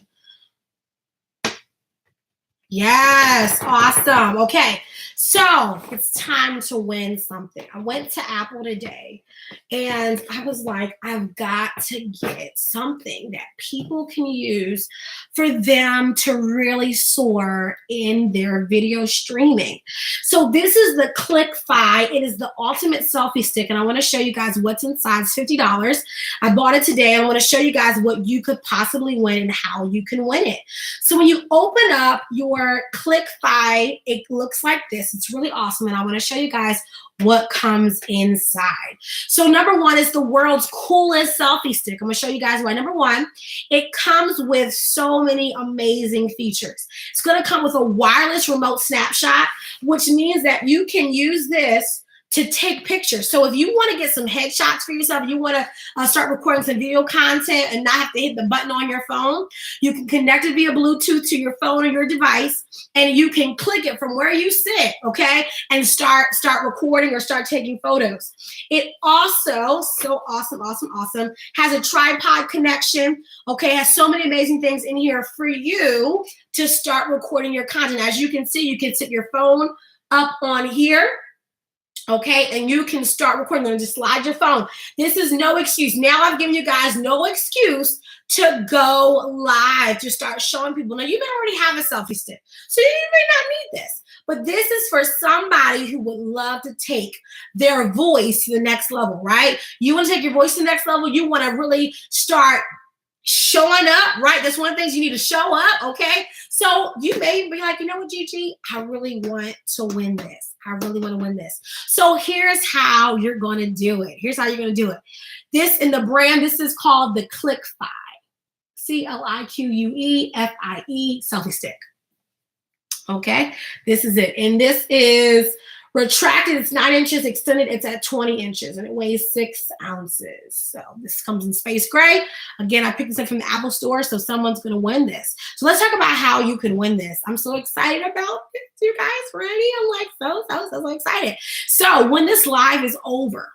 Yes, awesome. Okay, so it's time to win something. I went to Apple today and I was like, I've got to get something that people can use for them to really soar in their video streaming. So this is the ClickFi. It is the ultimate selfie stick, and I want to show you guys what's inside. It's $50. I bought it today. I want to show you guys what you could possibly win and how you can win it. So when you open up your ClickFi, it looks like this. It's really awesome, and I want to show you guys what comes inside. So number 1 is the world's coolest selfie stick. I'm going to show you guys why. Number 1, it comes with so many amazing features. It's going to come with a wireless remote snapshot, which means that you can use this to take pictures. So if you want to get some headshots for yourself, you want to start recording some video content and not have to hit the button on your phone, you can connect it via Bluetooth to your phone or your device, and you can click it from where you sit, okay, and start recording or start taking photos. It also, so awesome, has a tripod connection, okay, has so many amazing things in here for you to start recording your content. As you can see, you can sit your phone up on here, okay, and you can start recording and just slide your phone. This is no excuse. Now I've given you guys no excuse to go live, to start showing people. Now you may already have a selfie stick, so you may not need this, but this is for somebody who would love to take their voice to the next level, right? You want to take your voice to the next level. You want to really start showing up, right? That's one of the things you need to show up, okay? So you may be like, you know what, Gigi, I really want to win this. I really want to win this. So here's how you're going to do it. Here's how you're going to do it. This in the brand, this is called the ClickFi. CliqueFie selfie stick. Okay, this is it. And this is retracted. It's 9 inches. Extended, it's at 20 inches. And it weighs 6 ounces. So this comes in space gray. Again, I picked this up from the Apple store. So someone's going to win this. So let's talk about how you can win this. I'm so excited about it. You guys ready? I'm like so excited. So when this live is over,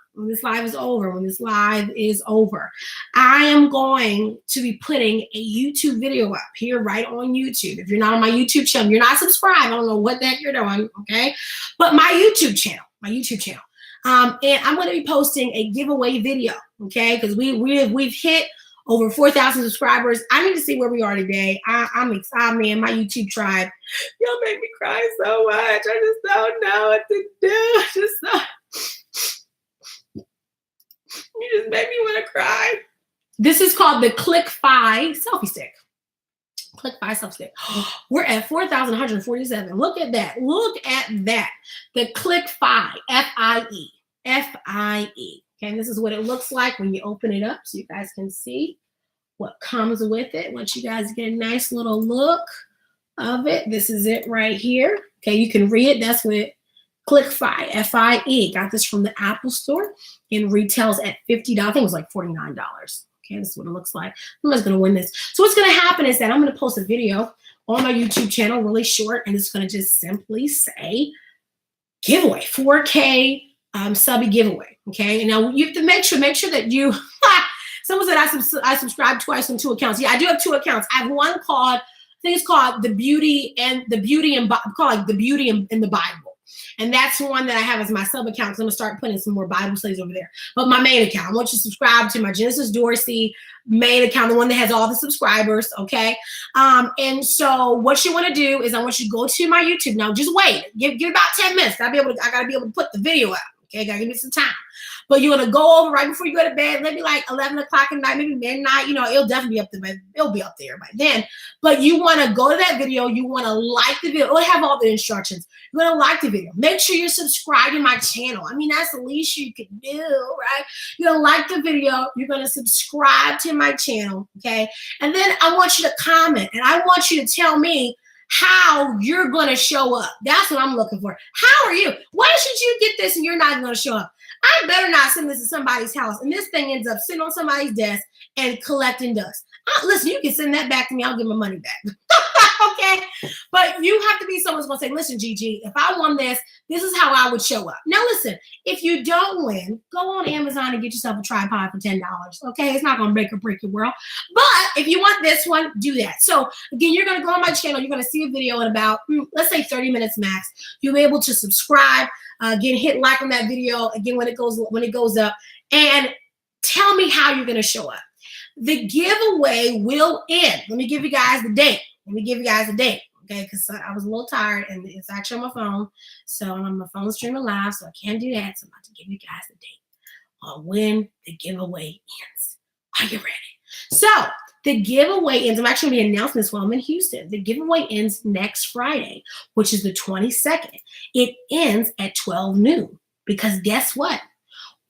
I am going to be putting a YouTube video up here right on YouTube. If you're not on my YouTube channel, you're not subscribed, I don't know what the heck you're doing, okay? But my YouTube channel. And I'm going to be posting a giveaway video, okay? Because we've hit over 4,000 subscribers. I need to see where we are today. I'm excited, man. My YouTube tribe, y'all make me cry so much. I just don't know what to do. You just made me want to cry. This is called the ClickFi selfie stick. ClickFi selfie stick. We're at 4,147. Look at that. The ClickFi, F-I-E. F-I-E. Okay, and this is what it looks like when you open it up so you guys can see what comes with it. Once you guys get a nice little look of it, this is it right here. Okay, you can read it. That's what ClickFi, F-I-E. Got this from the Apple store and retails at $50. I think it was like $49. Okay, this is what it looks like. Someone's going to win this. So what's going to happen is that I'm going to post a video on my YouTube channel, really short, and it's going to just simply say giveaway, 4K subby giveaway. Okay, and now you have to make sure that you, someone said I subscribe twice on 2 accounts. Yeah, I do have 2 accounts. I have one called, I think it's called the Beauty in the Bible. And that's the one that I have as my sub account. So I'm going to start putting some more Bible studies over there. But my main account, I want you to subscribe to my Genesis Dorsey main account, the one that has all the subscribers, okay? And so what you want to do is I want you to go to my YouTube. Now, just wait. Give about 10 minutes. I got to be able to put the video up, okay? Got to give me some time. But you're going to go over right before you go to bed, maybe like 11 o'clock at night, maybe midnight. You know, it'll definitely be up there. It'll be up there by then. But you want to go to that video. You want to like the video. It'll have all the instructions. You're going to like the video. Make sure you're subscribed to my channel. I mean, that's the least you can do, right? You're going to like the video. You're going to subscribe to my channel, okay? And then I want you to comment. And I want you to tell me how you're going to show up. That's what I'm looking for. How are you? Why should you get this and you're not going to show up? I better not send this to somebody's house and this thing ends up sitting on somebody's desk and collecting dust. Listen, you can send that back to me. I'll give my money back. Okay? But you have to be someone who's going to say, listen, Gigi, if I won this, this is how I would show up. Now, listen, if you don't win, go on Amazon and get yourself a tripod for $10. Okay? It's not going to break your world. But if you want this one, do that. So, again, you're going to go on my channel. You're going to see a video in about, let's say 30 minutes max. You'll be able to subscribe. Again, hit like on that video. Again, when it goes up. And tell me how you're going to show up. The giveaway will end. Let me give you guys the date. Okay, because I was a little tired and it's actually on my phone. So I'm on my phone streaming live, so I can't do that. So I'm about to give you guys the date on when the giveaway ends. Are you ready? So the giveaway ends. I'm actually going to be announcing this while I'm in Houston. The giveaway ends next Friday, which is the 22nd. It ends at 12 noon because guess what?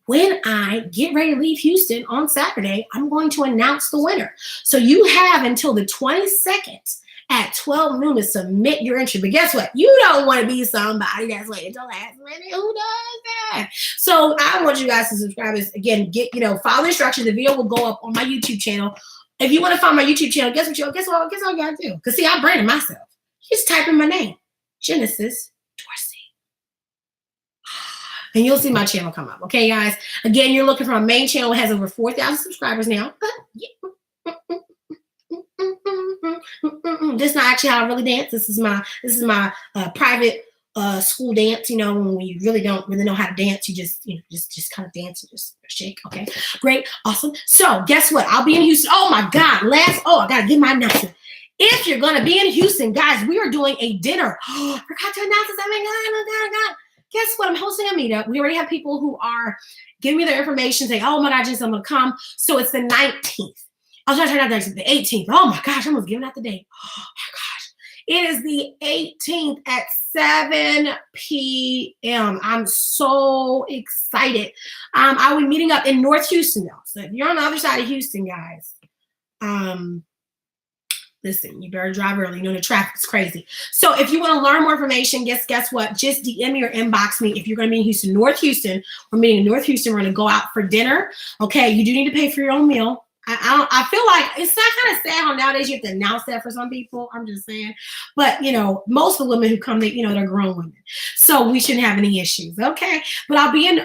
When I get ready to leave Houston on Saturday, I'm going to announce the winner. So you have until the 22nd at 12 noon to submit your entry. But guess what? You don't want to be somebody that's waiting until last minute. Who does that? So I want you guys to subscribe. Again, follow the instructions. The video will go up on my YouTube channel. If you want to find my YouTube channel, guess what you got to do? Because see, I branded myself. You just type in my name, Genesis Dorsey. And you'll see my channel come up. Okay, guys? Again, you're looking for my main channel. It has over 4,000 subscribers now. This is not actually how I really dance. This is my private school dance. You know, when you really don't know how to dance, you just kind of dance and just shake. Okay, great, awesome. So guess what? I'll be in Houston. Oh my God! I gotta get my announcement. If you're gonna be in Houston, guys, we are doing a dinner. I forgot to announce this. Oh my God. Guess what? I'm hosting a meetup. We already have people who are giving me their information, saying, oh my God, Jess, I'm going to come. So it's the 19th. Oh, sorry, not the 18th. Oh my gosh, I almost giving out the date. Oh my gosh. It is the 18th at 7 p.m. I'm so excited. I will be meeting up in North Houston though. So if you're on the other side of Houston, guys, listen, you better drive early. You know, the traffic's crazy. So if you want to learn more information, guess what? Just DM me or inbox me. If you're going to be in Houston, North Houston, we're meeting in North Houston. We're going to go out for dinner. Okay. You do need to pay for your own meal. I feel like it's not kind of sad how nowadays you have to announce that for some people. I'm just saying. But, you know, most of the women who come, you know, they're grown women. So we shouldn't have any issues. Okay. But I'll be in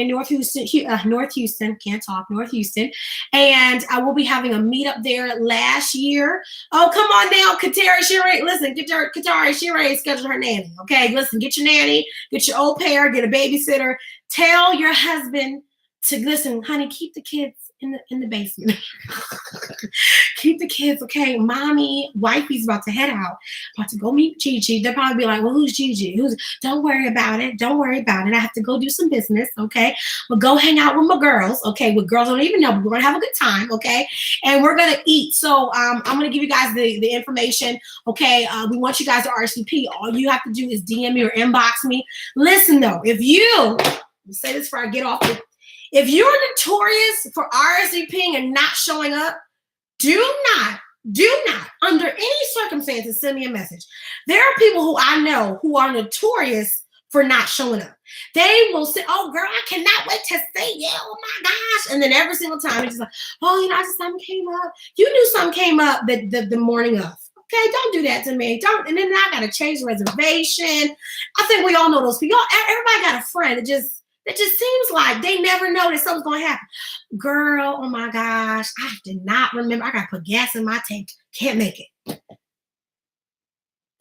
North Houston, North Houston. Can't talk. North Houston. And I will be having a meetup there last year. Oh, come on now, Katara. Listen, Katara, she already scheduled her nanny. Okay. Listen, get your nanny, get your au pair, get a babysitter. Tell your husband to listen, honey, keep the kids in the basement. Keep the kids, okay? Mommy, wifey's about to head out, about to go meet Gigi. They'll probably be like, well, who's Gigi? Don't worry about it. Don't worry about it. I have to go do some business, okay? We'll go hang out with my girls, okay? With girls I don't even know, but we're gonna have a good time, okay? And we're gonna eat. So I'm gonna give you guys the information, okay? We want you guys to RSVP. All you have to do is DM me or inbox me. Listen though, if you say this before I get off the if you're notorious for RSVPing and not showing up, do not, under any circumstances, send me a message. There are people who I know who are notorious for not showing up. They will say, oh, girl, I cannot wait to see you. Oh, my gosh. And then every single time, it's just like, oh, you know, something came up. You knew something came up the morning of. Okay, don't do that to me. Don't. And then I got to change the reservation. I think we all know those people. Everybody got a friend that just seems like they never know that something's going to happen. Girl, oh my gosh, I did not remember. I got to put gas in my tank. Can't make it.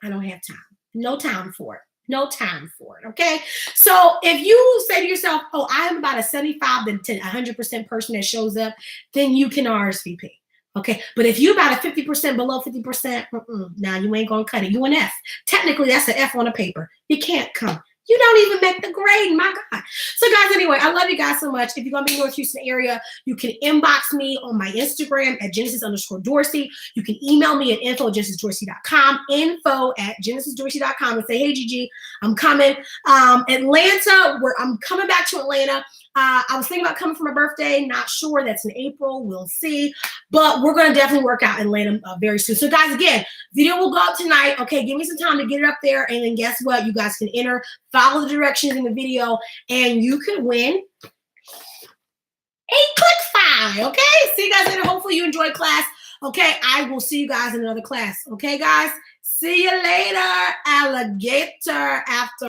I don't have time. No time for it. No time for it, okay? So if you say to yourself, oh, I'm about a 75 to 100% person that shows up, then you can RSVP. Okay, but if you're about a 50% below 50%, now you ain't going to cut it. You an F. Technically, that's an F on a paper. You can't come. You don't even make the grade, my God. So guys, anyway, I love you guys so much. If you're going to be in North Houston area, you can inbox me on my Instagram at Genesis_Dorsey. You can email me at info@genesisdorsey.com, info@genesisdorsey.com, and say, hey, Gigi, I'm coming. Atlanta, I'm coming back to Atlanta. I was thinking about coming for my birthday. Not sure. That's in April. We'll see. But we're going to definitely work out in Atlanta very soon. So guys, again, video will go up tonight. Okay, give me some time to get it up there. And then guess what? You guys can enter, follow the directions in the video, and you can win a click 5. Okay, see you guys later. Hopefully you enjoyed class. Okay, I will see you guys in another class. Okay, guys, see you later, alligator after.